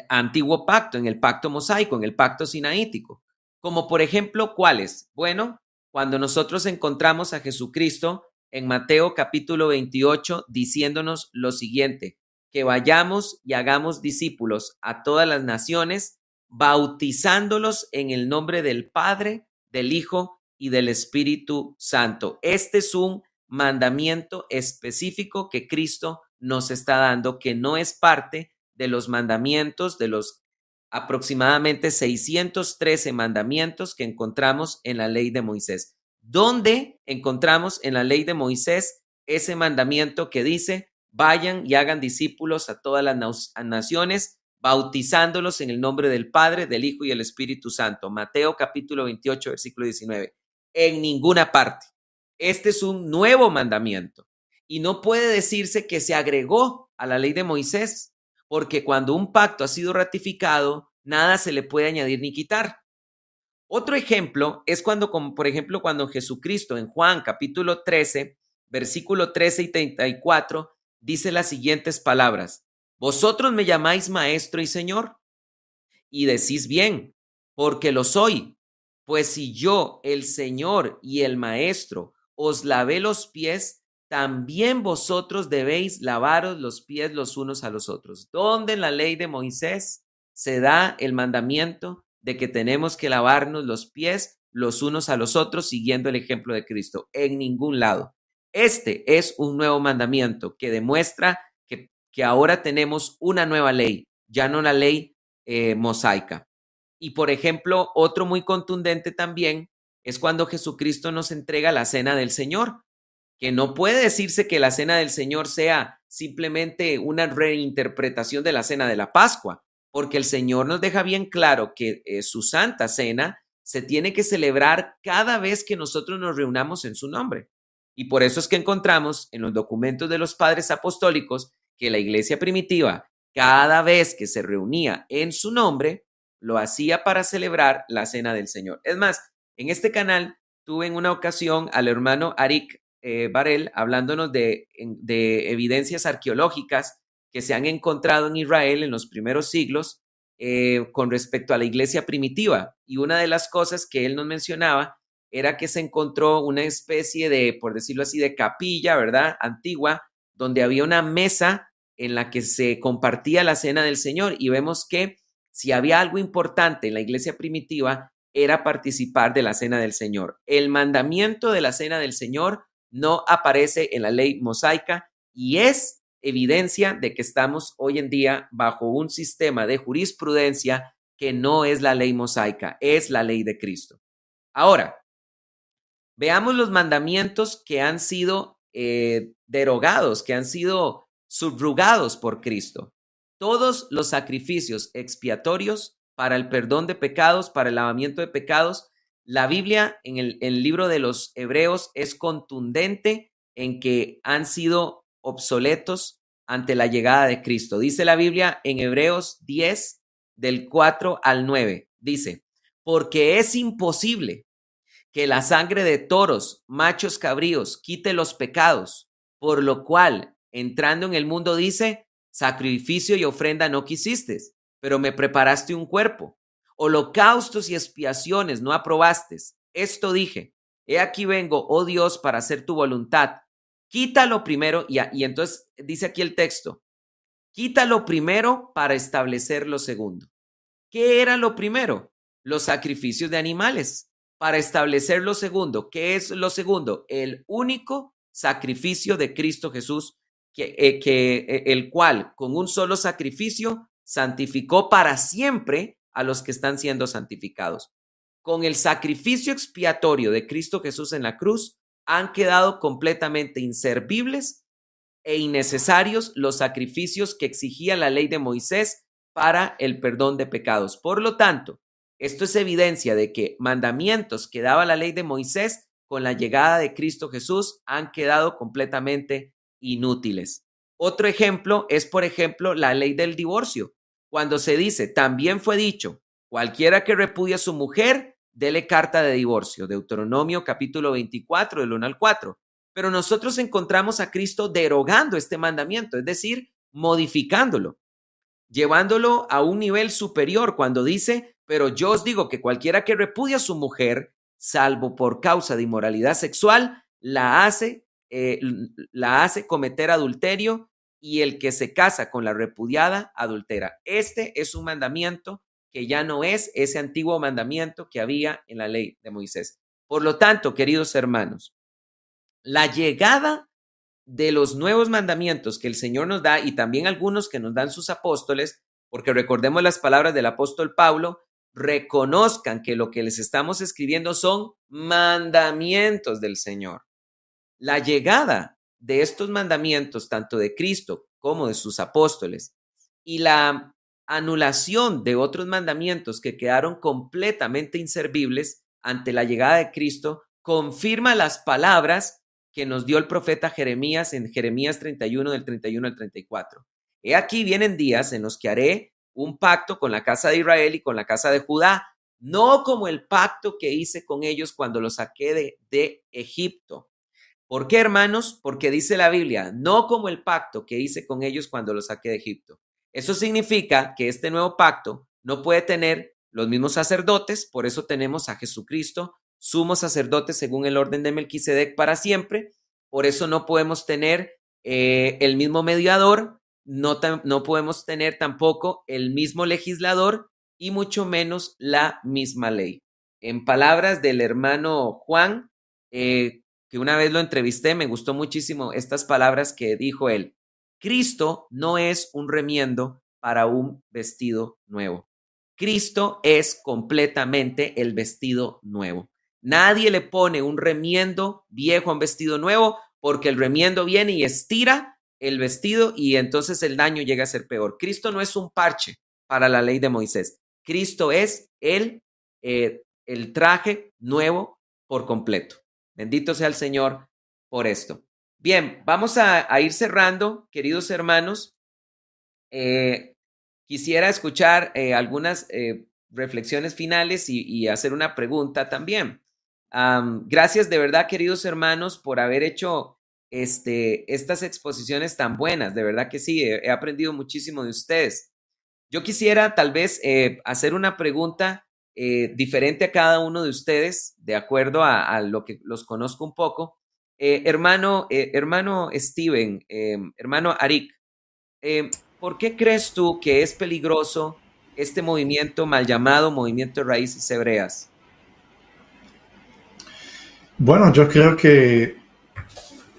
antiguo pacto, en el pacto mosaico, en el pacto sinaítico. Como por ejemplo, ¿cuáles? Bueno, cuando nosotros encontramos a Jesucristo en Mateo capítulo 28 diciéndonos lo siguiente, que vayamos y hagamos discípulos a todas las naciones, bautizándolos en el nombre del Padre, del Hijo y del Espíritu Santo. Este es un mandamiento específico que Cristo nos está dando, que no es parte de los mandamientos, de los aproximadamente 613 mandamientos que encontramos en la ley de Moisés. ¿Dónde encontramos en la ley de Moisés ese mandamiento que dice, vayan y hagan discípulos a todas las naciones, bautizándolos en el nombre del Padre, del Hijo y del Espíritu Santo? Mateo capítulo 28, versículo 19. En ninguna parte. Este es un nuevo mandamiento y no puede decirse que se agregó a la ley de Moisés, porque cuando un pacto ha sido ratificado, nada se le puede añadir ni quitar. Otro ejemplo es cuando Jesucristo en Juan capítulo 13, versículo 13 y 34, dice las siguientes palabras: vosotros me llamáis maestro y señor, y decís bien, porque lo soy. Pues si yo, el Señor y el Maestro, os lavé los pies, también vosotros debéis lavaros los pies los unos a los otros. ¿Dónde en la ley de Moisés se da el mandamiento de que tenemos que lavarnos los pies los unos a los otros siguiendo el ejemplo de Cristo? En ningún lado. Este es un nuevo mandamiento que demuestra que ahora tenemos una nueva ley, ya no la ley mosaica. Y por ejemplo, otro muy contundente también es cuando Jesucristo nos entrega la cena del Señor, que no puede decirse que la cena del Señor sea simplemente una reinterpretación de la cena de la Pascua, porque el Señor nos deja bien claro que su santa cena se tiene que celebrar cada vez que nosotros nos reunamos en su nombre. Y por eso es que encontramos en los documentos de los padres apostólicos que la iglesia primitiva, cada vez que se reunía en su nombre, lo hacía para celebrar la cena del Señor. Es más, en este canal tuve en una ocasión al hermano Arik Barel hablándonos de evidencias arqueológicas que se han encontrado en Israel en los primeros siglos con respecto a la iglesia primitiva. Y una de las cosas que él nos mencionaba era que se encontró una especie de, por decirlo así, de capilla, ¿verdad? Antigua, donde había una mesa en la que se compartía la cena del Señor. Y vemos que si había algo importante en la iglesia primitiva, era participar de la cena del Señor. El mandamiento de la cena del Señor no aparece en la ley mosaica y es evidencia de que estamos hoy en día bajo un sistema de jurisprudencia que no es la ley mosaica, es la ley de Cristo. Ahora, veamos los mandamientos que han sido derogados, que han sido subrogados por Cristo. Todos los sacrificios expiatorios para el perdón de pecados, para el lavamiento de pecados, la Biblia en el libro de los Hebreos es contundente en que han sido obsoletos ante la llegada de Cristo. Dice la Biblia en Hebreos 10, del 4 al 9, dice, porque es imposible que la sangre de toros, machos cabríos, quite los pecados, por lo cual, entrando en el mundo, dice, sacrificio y ofrenda no quisiste, pero me preparaste un cuerpo. Holocaustos y expiaciones no aprobaste. Esto dije, he aquí vengo, oh Dios, para hacer tu voluntad. Quítalo primero, y entonces dice aquí el texto, quítalo primero para establecer lo segundo. ¿Qué era lo primero? Los sacrificios de animales. Para establecer lo segundo, ¿qué es lo segundo? El único sacrificio de Cristo Jesús, el cual con un solo sacrificio santificó para siempre a los que están siendo santificados. Con el sacrificio expiatorio de Cristo Jesús en la cruz, han quedado completamente inservibles e innecesarios los sacrificios que exigía la ley de Moisés para el perdón de pecados. Por lo tanto, esto es evidencia de que mandamientos que daba la ley de Moisés con la llegada de Cristo Jesús han quedado completamente inútiles. Otro ejemplo es, por ejemplo, la ley del divorcio. Cuando se dice, también fue dicho, cualquiera que repudie a su mujer, dele carta de divorcio. Deuteronomio capítulo 24, del 1 al 4. Pero nosotros encontramos a Cristo derogando este mandamiento, es decir, modificándolo, llevándolo a un nivel superior cuando dice, pero yo os digo que cualquiera que repudie a su mujer, salvo por causa de inmoralidad sexual, la hace cometer adulterio y el que se casa con la repudiada adultera. Este es un mandamiento que ya no es ese antiguo mandamiento que había en la ley de Moisés. Por lo tanto, queridos hermanos, la llegada de los nuevos mandamientos que el Señor nos da y también algunos que nos dan sus apóstoles, porque recordemos las palabras del apóstol Pablo, reconozcan que lo que les estamos escribiendo son mandamientos del Señor. La llegada de estos mandamientos, tanto de Cristo como de sus apóstoles, y la anulación de otros mandamientos que quedaron completamente inservibles ante la llegada de Cristo, confirma las palabras que nos dio el profeta Jeremías en Jeremías 31, del 31 al 34. He aquí vienen días en los que haré un pacto con la casa de Israel y con la casa de Judá, no como el pacto que hice con ellos cuando los saqué de Egipto. ¿Por qué, hermanos? Porque dice la Biblia, no como el pacto que hice con ellos cuando los saqué de Egipto. Eso significa que este nuevo pacto no puede tener los mismos sacerdotes, por eso tenemos a Jesucristo, sumo sacerdote según el orden de Melquisedec para siempre, por eso no podemos tener el mismo mediador, no podemos tener tampoco el mismo legislador y mucho menos la misma ley. En palabras del hermano Juan, que una vez lo entrevisté, me gustó muchísimo estas palabras que dijo él. Cristo no es un remiendo para un vestido nuevo. Cristo es completamente el vestido nuevo. Nadie le pone un remiendo viejo a un vestido nuevo porque el remiendo viene y estira el vestido y entonces el daño llega a ser peor. Cristo no es un parche para la ley de Moisés. Cristo es el traje nuevo por completo. Bendito sea el Señor por esto. Bien, vamos a ir cerrando, queridos hermanos. Quisiera escuchar algunas reflexiones finales y hacer una pregunta también. Gracias de verdad, queridos hermanos, por haber hecho estas exposiciones tan buenas. De verdad que sí, he aprendido muchísimo de ustedes. Yo quisiera tal vez hacer una pregunta diferente a cada uno de ustedes, de acuerdo a lo que los conozco un poco. Hermano Steven, hermano Arik, ¿por qué crees tú que es peligroso este movimiento mal llamado movimiento de raíces hebreas? Bueno, yo creo que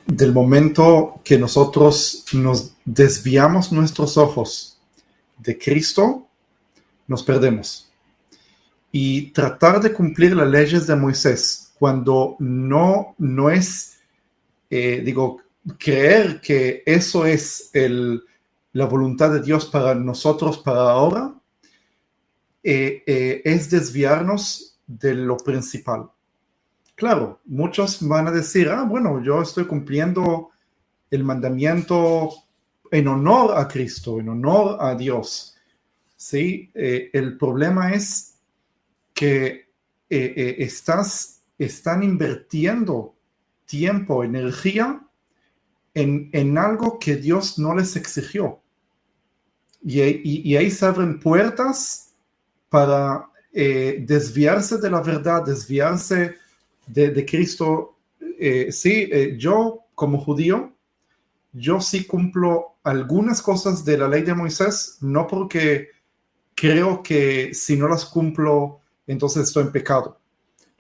del momento que nosotros nos desviamos nuestros ojos de Cristo, nos perdemos. Y tratar de cumplir las leyes de Moisés cuando no es, creer que eso es la voluntad de Dios para nosotros, para ahora, es desviarnos de lo principal. Claro, muchos van a decir, bueno, yo estoy cumpliendo el mandamiento en honor a Cristo, en honor a Dios. ¿Sí? El problema es que están invirtiendo tiempo, energía en algo que Dios no les exigió. Y ahí se abren puertas para desviarse de la verdad, desviarse de Cristo. Yo como judío, yo sí cumplo algunas cosas de la ley de Moisés, no porque creo que si no las cumplo, entonces estoy en pecado.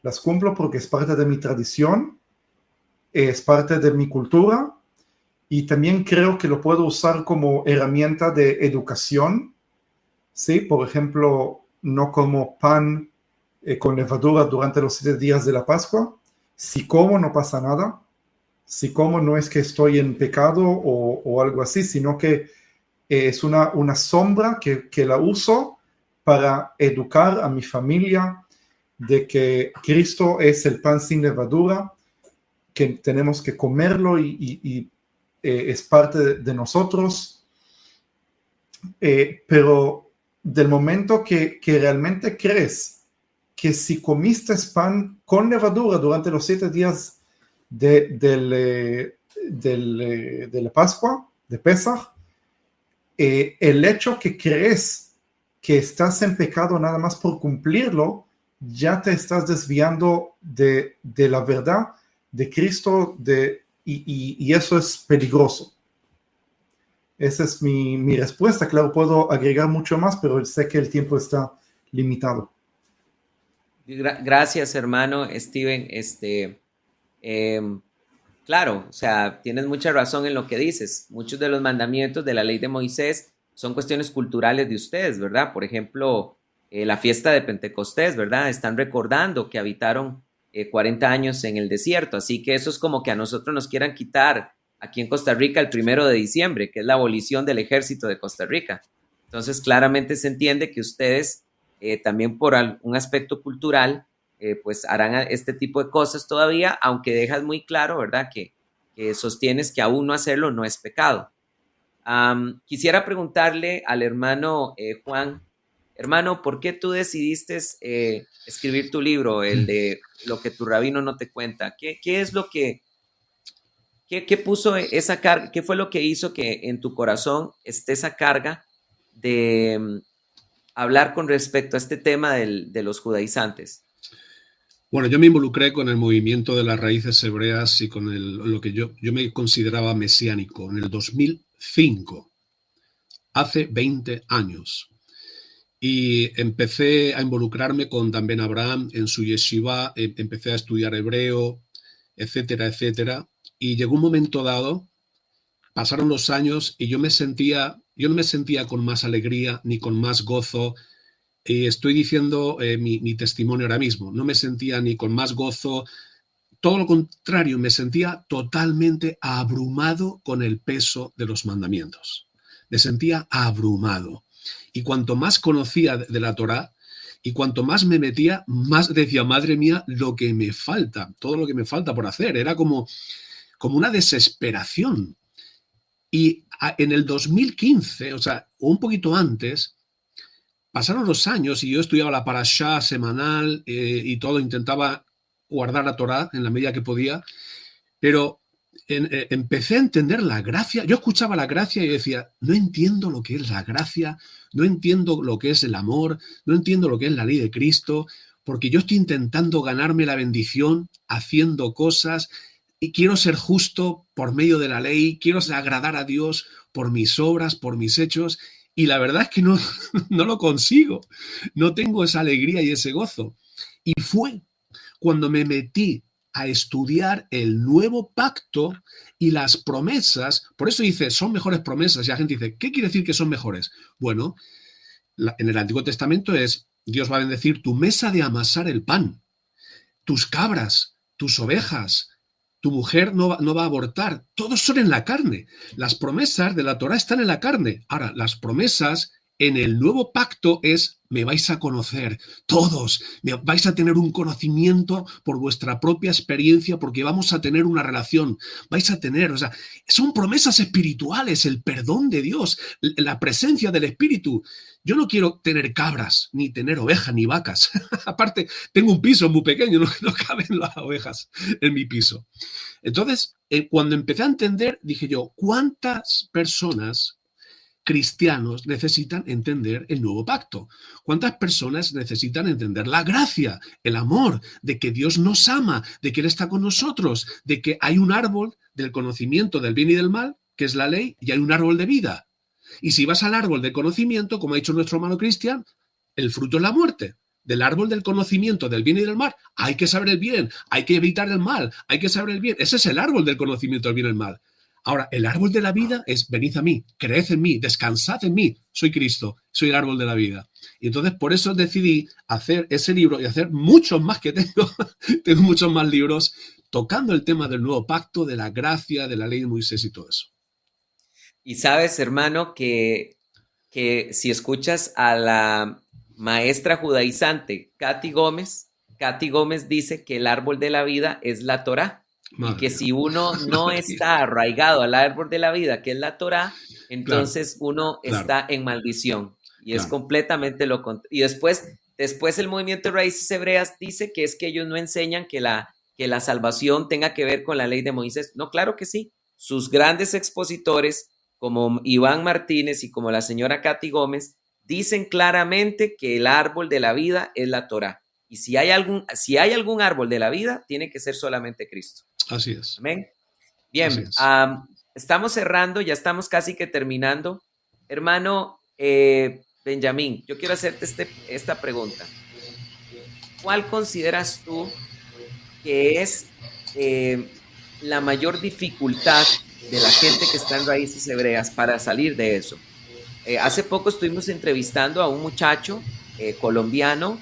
Las cumplo porque es parte de mi tradición, es parte de mi cultura, y también creo que lo puedo usar como herramienta de educación. ¿Sí? Por ejemplo, no como pan con levadura durante los 7 días de la Pascua. Si como, no pasa nada. Si como, no es que estoy en pecado o algo así, sino que es una sombra que la uso para educar a mi familia de que Cristo es el pan sin levadura, que tenemos que comerlo y es parte de nosotros. Pero del momento que realmente crees que si comiste pan con levadura durante los 7 días de la Pascua, de Pesach, el hecho que crees que estás en pecado nada más por cumplirlo, ya te estás desviando de la verdad de Cristo, y eso es peligroso. Esa es mi respuesta. Claro, puedo agregar mucho más, pero sé que el tiempo está limitado. Gracias, hermano Steven. Claro, o sea, tienes mucha razón en lo que dices. Muchos de los mandamientos de la ley de Moisés son cuestiones culturales de ustedes, ¿verdad? Por ejemplo, la fiesta de Pentecostés, ¿verdad? Están recordando que habitaron 40 años en el desierto, así que eso es como que a nosotros nos quieran quitar aquí en Costa Rica el 1 de diciembre, que es la abolición del ejército de Costa Rica. Entonces, claramente se entiende que ustedes también por un aspecto cultural, pues harán este tipo de cosas todavía, aunque dejas muy claro, ¿verdad? Que sostienes que aún no hacerlo no es pecado. Quisiera preguntarle al hermano Juan, hermano, ¿por qué tú decidiste escribir tu libro, el de Lo que tu rabino no te cuenta? ¿Qué es lo que, qué puso esa carga? ¿Qué fue lo que hizo que en tu corazón esté esa carga de hablar con respecto a este tema de los judaizantes? Bueno, yo me involucré con el movimiento de las raíces hebreas y con lo que yo me consideraba mesiánico en el 2005, hace 20 años. Y empecé a involucrarme con Dan Ben Abraham en su yeshiva, empecé a estudiar hebreo, etcétera, etcétera. Y llegó un momento dado, pasaron los años y yo no me sentía con más alegría ni con más gozo. Y estoy diciendo mi testimonio ahora mismo. No me sentía ni con más gozo. Todo lo contrario, me sentía totalmente abrumado con el peso de los mandamientos. Me sentía abrumado. Y cuanto más conocía de la Torá y cuanto más me metía, más decía, madre mía, lo que me falta, todo lo que me falta por hacer. Era como una desesperación. Y en el 2015, o sea, un poquito antes, pasaron los años y yo estudiaba la parashá semanal y todo, intentaba guardar la Torá en la medida que podía, pero empecé a entender la gracia. Yo escuchaba la gracia y decía, no entiendo lo que es la gracia, no entiendo lo que es el amor, no entiendo lo que es la ley de Cristo, porque yo estoy intentando ganarme la bendición haciendo cosas y quiero ser justo por medio de la ley, quiero agradar a Dios por mis obras, por mis hechos, y la verdad es que no lo consigo, no tengo esa alegría y ese gozo. Y fue cuando me metí a estudiar el nuevo pacto y las promesas. Por eso dice, son mejores promesas. Y la gente dice, ¿qué quiere decir que son mejores? Bueno, en el Antiguo Testamento es, Dios va a bendecir tu mesa de amasar el pan, tus cabras, tus ovejas, tu mujer no va a abortar. Todos son en la carne. Las promesas de la Torá están en la carne. Ahora, las promesas en el nuevo pacto es, me vais a conocer todos, vais a tener un conocimiento por vuestra propia experiencia, porque vamos a tener una relación, vais a tener, o sea, son promesas espirituales, el perdón de Dios, la presencia del Espíritu. Yo no quiero tener cabras, ni tener ovejas, ni vacas. Aparte, tengo un piso muy pequeño, no caben las ovejas en mi piso. Entonces, cuando empecé a entender, dije yo, ¿cuántas personas cristianos necesitan entender el nuevo pacto? ¿Cuántas personas necesitan entender la gracia, el amor, de que Dios nos ama, de que Él está con nosotros, de que hay un árbol del conocimiento del bien y del mal, que es la ley, y hay un árbol de vida? Y si vas al árbol del conocimiento, como ha dicho nuestro hermano Cristian, el fruto es la muerte. Del árbol del conocimiento del bien y del mal, hay que saber el bien, hay que evitar el mal, hay que saber el bien. Ese es el árbol del conocimiento del bien y del mal. Ahora, el árbol de la vida es, venid a mí, creed en mí, descansad en mí, soy Cristo, soy el árbol de la vida. Y entonces por eso decidí hacer ese libro y hacer muchos más que tengo, tengo muchos más libros, tocando el tema del nuevo pacto, de la gracia, de la ley de Moisés y todo eso. Y sabes, hermano, que si escuchas a la maestra judaizante Katy Gómez dice que el árbol de la vida es la Torá. Y que si uno no está arraigado al árbol de la vida, que es la Torá, entonces uno está en maldición. Y es completamente lo contrario. Y después el movimiento de raíces hebreas dice que es que ellos no enseñan que la salvación tenga que ver con la ley de Moisés. No, claro que sí. Sus grandes expositores, como Iván Martínez y como la señora Katy Gómez, dicen claramente que el árbol de la vida es la Torá. Y si hay algún árbol de la vida, tiene que ser solamente Cristo. Así es. Amén. Bien, estamos cerrando, ya estamos casi que terminando. Hermano Benjamín, yo quiero hacerte esta pregunta. ¿Cuál consideras tú que es la mayor dificultad de la gente que está en raíces hebreas para salir de eso? Hace poco estuvimos entrevistando a un muchacho colombiano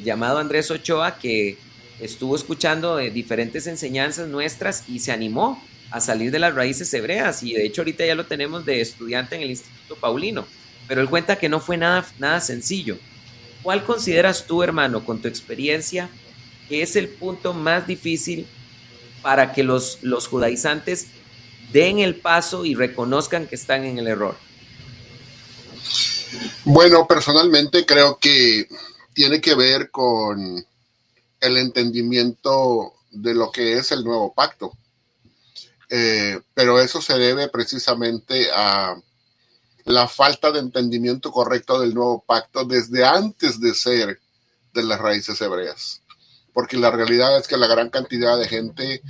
llamado Andrés Ochoa, que estuvo escuchando diferentes enseñanzas nuestras y se animó a salir de las raíces hebreas, y de hecho ahorita ya lo tenemos de estudiante en el Instituto Paulino, pero él cuenta que no fue nada sencillo. ¿Cuál consideras tú, hermano, con tu experiencia, que es el punto más difícil para que los judaizantes den el paso y reconozcan que están en el error? Bueno, personalmente creo que tiene que ver con el entendimiento de lo que es el nuevo pacto. Pero eso se debe precisamente a la falta de entendimiento correcto del nuevo pacto desde antes de ser de las raíces hebreas. Porque la realidad es que la gran cantidad de gente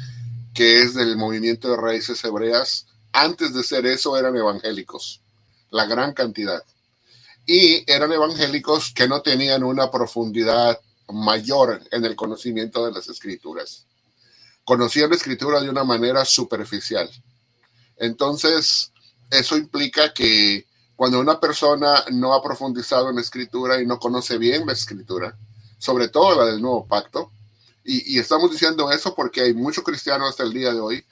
que es del movimiento de raíces hebreas, antes de ser eso eran evangélicos. La gran cantidad. Y eran evangélicos que no tenían una profundidad mayor en el conocimiento de las escrituras. conocían la escritura de una manera superficial. Entonces, eso implica que cuando una persona no ha profundizado en la escritura y no conoce bien la escritura, sobre todo la del Nuevo Pacto, y estamos diciendo eso porque hay muchos cristianos hasta el día de hoy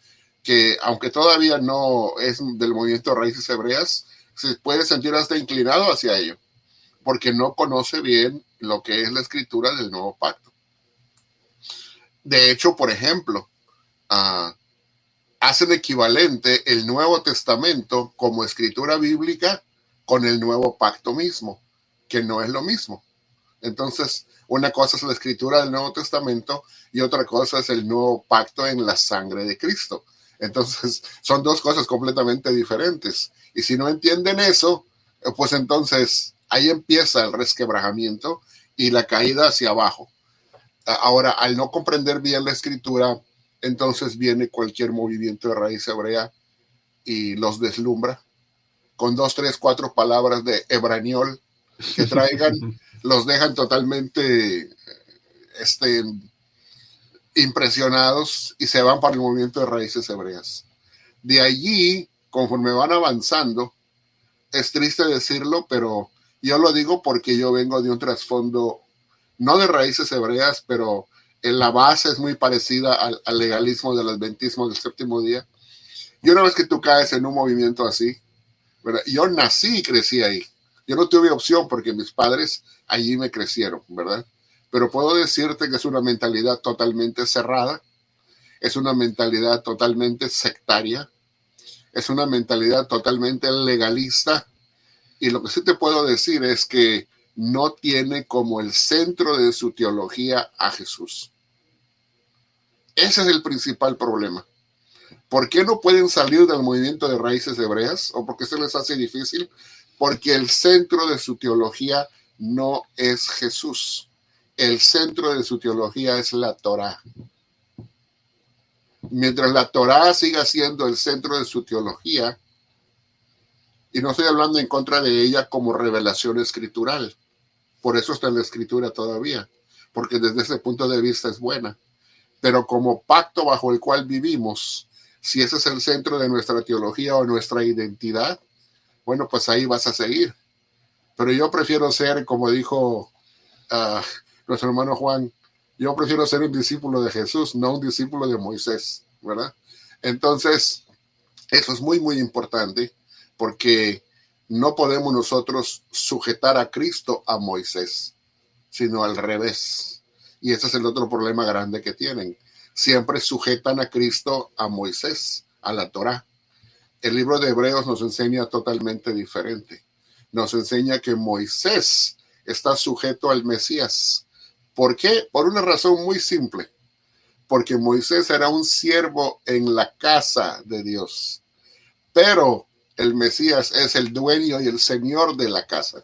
que, aunque todavía no es del movimiento de Raíces Hebreas, se puede sentir hasta inclinado hacia ello, porque no conoce bien lo que es la escritura del Nuevo Pacto. De hecho, por ejemplo, hacen equivalente el Nuevo Testamento como escritura bíblica con el Nuevo Pacto mismo, que no es lo mismo. Entonces, una cosa es la escritura del Nuevo Testamento y otra cosa es el Nuevo Pacto en la sangre de Cristo. Entonces, son dos cosas completamente diferentes. Y si no entienden eso, pues entonces ahí empieza el resquebrajamiento y la caída hacia abajo. Ahora, al no comprender bien la escritura, entonces viene cualquier movimiento de raíz hebrea y los deslumbra con 2, 3, 4 palabras de hebraniol que traigan, los dejan totalmente impresionados y se van para el movimiento de raíces hebreas. De allí, conforme van avanzando, es triste decirlo, pero yo lo digo porque yo vengo de un trasfondo, no de raíces hebreas, pero en la base es muy parecida al legalismo del adventismo del séptimo día. Y una vez que tú caes en un movimiento así, ¿verdad? Yo nací y crecí ahí. Yo no tuve opción porque mis padres allí me crecieron, ¿verdad? Pero puedo decirte que es una mentalidad totalmente cerrada, es una mentalidad totalmente sectaria, es una mentalidad totalmente legalista, y lo que sí te puedo decir es que no tiene como el centro de su teología a Jesús. Ese es el principal problema. ¿Por qué no pueden salir del movimiento de raíces hebreas? ¿O por qué se les hace difícil? Porque el centro de su teología no es Jesús. El centro de su teología es la Torá. Mientras la Torá siga siendo el centro de su teología, y no estoy hablando en contra de ella como revelación escritural, por eso está en la escritura todavía, porque desde ese punto de vista es buena, pero como pacto bajo el cual vivimos, si ese es el centro de nuestra teología o nuestra identidad, bueno, pues ahí vas a seguir. Pero yo prefiero ser, como dijo nuestro hermano Juan, yo prefiero ser un discípulo de Jesús, no un discípulo de Moisés, ¿verdad? Entonces, eso es muy, muy importante, porque no podemos nosotros sujetar a Cristo a Moisés, sino al revés. Y ese es el otro problema grande que tienen. Siempre sujetan a Cristo a Moisés, a la Torá. El libro de Hebreos nos enseña totalmente diferente. Nos enseña que Moisés está sujeto al Mesías. ¿Por qué? Por una razón muy simple. Porque Moisés era un siervo en la casa de Dios. Pero el Mesías es el dueño y el señor de la casa.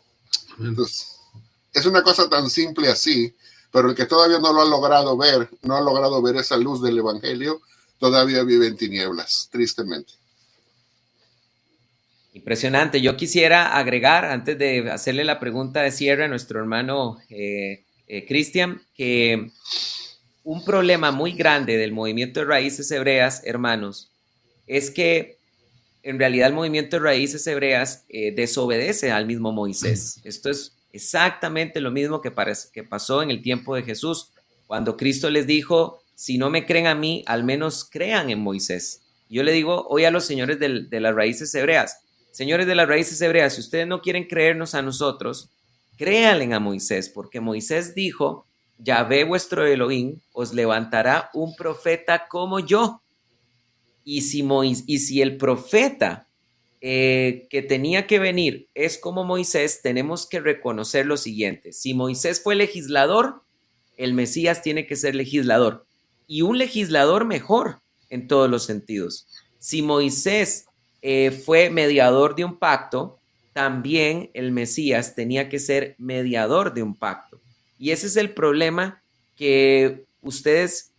Entonces, es una cosa tan simple así, pero el que todavía no lo ha logrado ver, no ha logrado ver esa luz del evangelio, todavía vive en tinieblas, tristemente. Impresionante. Yo quisiera agregar, antes de hacerle la pregunta de cierre a nuestro hermano Cristian, que un problema muy grande del movimiento de raíces hebreas, hermanos, es que en realidad el movimiento de raíces hebreas desobedece al mismo Moisés. Esto es exactamente lo mismo que pasó en el tiempo de Jesús, cuando Cristo les dijo, si no me creen a mí, al menos crean en Moisés. Yo le digo hoy a los señores de las raíces hebreas, señores de las raíces hebreas, si ustedes no quieren creernos a nosotros, créanle a Moisés, porque Moisés dijo, Yahvé vuestro Elohim os levantará un profeta como yo. Y si el profeta que tenía que venir es como Moisés, tenemos que reconocer lo siguiente. Si Moisés fue legislador, el Mesías tiene que ser legislador. Y un legislador mejor en todos los sentidos. Si Moisés fue mediador de un pacto, también el Mesías tenía que ser mediador de un pacto. Y ese es el problema que ustedes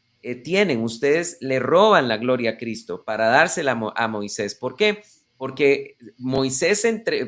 tienen. Ustedes le roban la gloria a Cristo para dársela a Moisés. ¿Por qué? Porque Moisés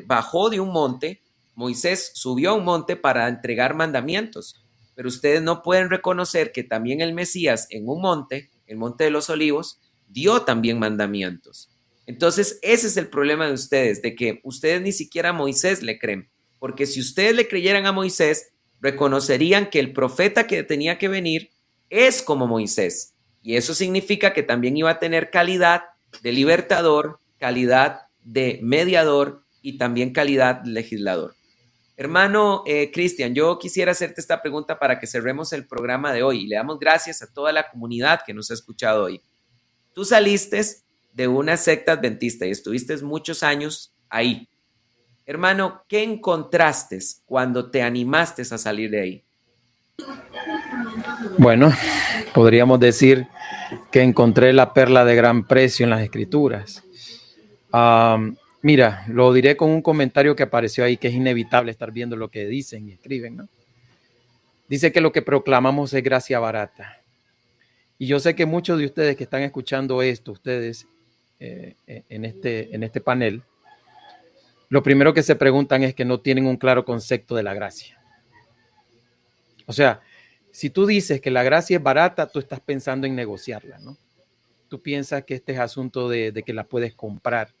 bajó de un monte, Moisés subió a un monte para entregar mandamientos, pero ustedes no pueden reconocer que también el Mesías en un monte el Monte de los Olivos, dio también mandamientos. Entonces, ese es el problema de ustedes, de que ustedes ni siquiera a Moisés le creen, porque si ustedes le creyeran a Moisés, reconocerían que el profeta que tenía que venir es como Moisés, y eso significa que también iba a tener calidad de libertador, calidad de mediador y también calidad de legislador. Hermano Cristian, yo quisiera hacerte esta pregunta para que cerremos el programa de hoy y le damos gracias a toda la comunidad que nos ha escuchado hoy. Tú saliste de una secta adventista y estuviste muchos años ahí. Hermano, ¿qué encontraste cuando te animaste a salir de ahí? Bueno, podríamos decir que encontré la perla de gran precio en las Escrituras. Mira, lo diré con un comentario que apareció ahí, que es inevitable estar viendo lo que dicen y escriben, ¿no? Dice que lo que proclamamos es gracia barata. Y yo sé que muchos de ustedes que están escuchando esto, ustedes en este panel, lo primero que se preguntan es que no tienen un claro concepto de la gracia. O sea, si tú dices que la gracia es barata, tú estás pensando en negociarla, ¿no? Tú piensas que este es asunto de que la puedes comprar.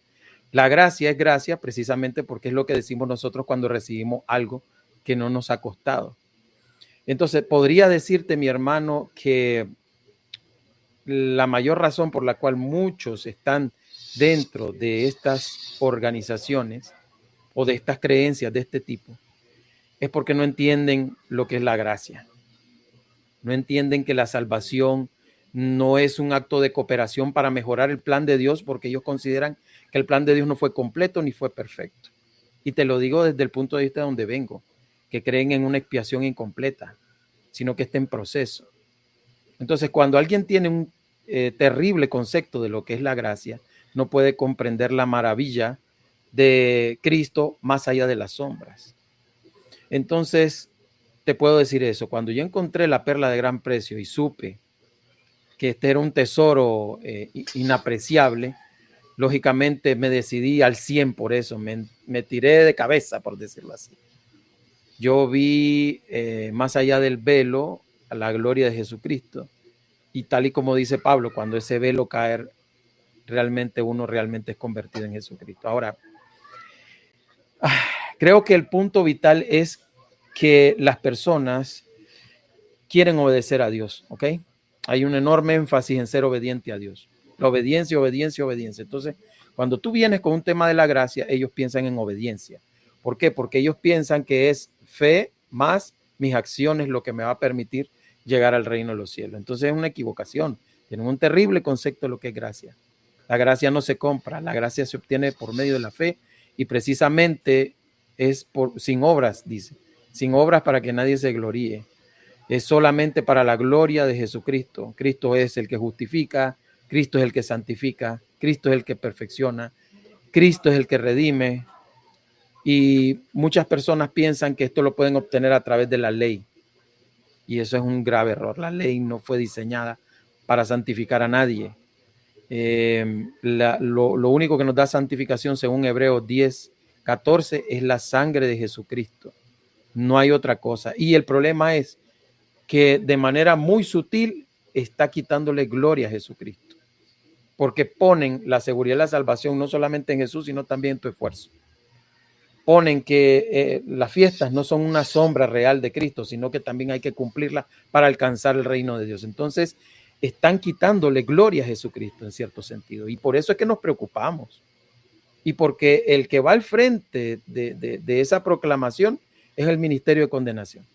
La gracia es gracia precisamente porque es lo que decimos nosotros cuando recibimos algo que no nos ha costado. Entonces, podría decirte, mi hermano, que la mayor razón por la cual muchos están dentro de estas organizaciones o de estas creencias de este tipo es porque no entienden lo que es la gracia. No entienden que la salvación no es un acto de cooperación para mejorar el plan de Dios, porque ellos consideran que el plan de Dios no fue completo ni fue perfecto. Y te lo digo desde el punto de vista de donde vengo, que creen en una expiación incompleta, sino que está en proceso. Entonces, cuando alguien tiene un terrible concepto de lo que es la gracia, no puede comprender la maravilla de Cristo más allá de las sombras. Entonces, te puedo decir eso. Cuando yo encontré la perla de gran precio y supe que este era un tesoro inapreciable, lógicamente me decidí al 100 por eso. Me tiré de cabeza, por decirlo así. Yo vi más allá del velo a la gloria de Jesucristo. Y tal y como dice Pablo, cuando ese velo cae, uno realmente es convertido en Jesucristo. Ahora, creo que el punto vital es que las personas quieren obedecer a Dios, ¿ok? Hay un enorme énfasis en ser obediente a Dios. La obediencia, obediencia, obediencia. Entonces, cuando tú vienes con un tema de la gracia, ellos piensan en obediencia. ¿Por qué? Porque ellos piensan que es fe más mis acciones lo que me va a permitir llegar al reino de los cielos. Entonces es una equivocación. Tienen un terrible concepto de lo que es gracia. La gracia no se compra, la gracia se obtiene por medio de la fe y precisamente es sin obras, dice. Sin obras para que nadie se gloríe. Es solamente para la gloria de Jesucristo. Cristo es el que justifica, Cristo es el que santifica, Cristo es el que perfecciona, Cristo es el que redime. Y muchas personas piensan que esto lo pueden obtener a través de la ley. Y eso es un grave error. La ley no fue diseñada para santificar a nadie. Lo único que nos da santificación, según Hebreos 10:14, es la sangre de Jesucristo. No hay otra cosa. Y el problema es que de manera muy sutil está quitándole gloria a Jesucristo. Porque ponen la seguridad de la salvación no solamente en Jesús, sino también en tu esfuerzo. Ponen que las fiestas no son una sombra real de Cristo, sino que también hay que cumplirlas para alcanzar el reino de Dios. Entonces, están quitándole gloria a Jesucristo en cierto sentido. Y por eso es que nos preocupamos. Y porque el que va al frente de esa proclamación es el ministerio de condenación.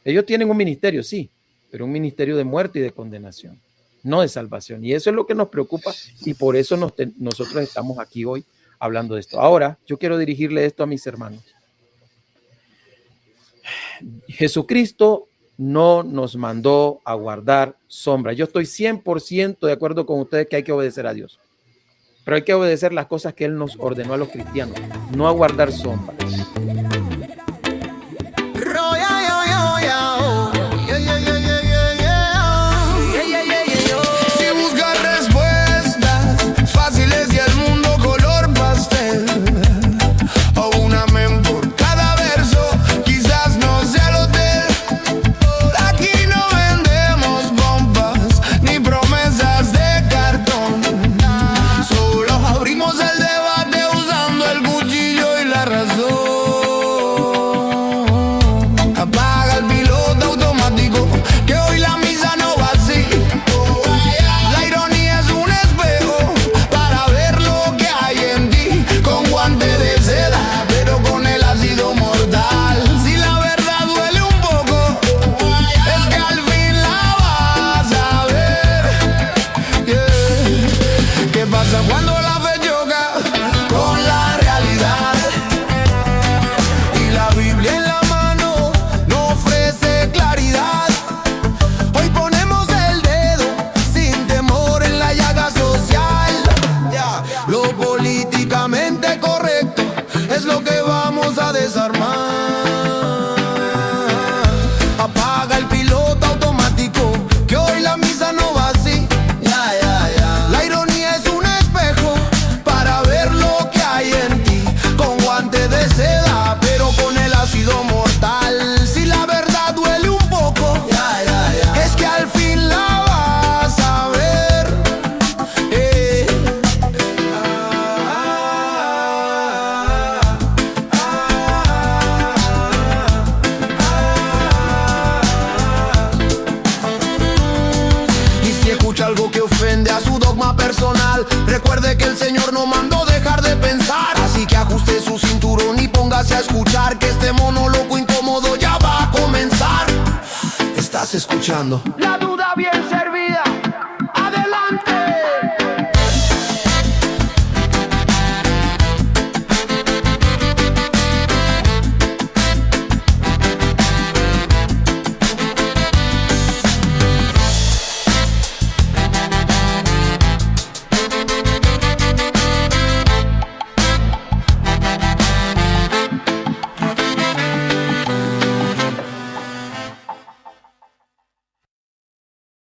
Ellos tienen un ministerio, sí, pero un ministerio de muerte y de condenación, no de salvación. Y eso es lo que nos preocupa y por eso nosotros estamos aquí hoy hablando de esto. Ahora, yo quiero dirigirle esto a mis hermanos. Jesucristo no nos mandó a guardar sombra. Yo estoy 100% de acuerdo con ustedes que hay que obedecer a Dios. Pero hay que obedecer las cosas que Él nos ordenó a los cristianos, no a guardar sombras. Promesa Recuerde que el Señor no mandó dejar de pensar. Así que ajuste su cinturón y póngase a escuchar, que este monólogo incómodo ya va a comenzar. Estás escuchando La Duda Bien Servida.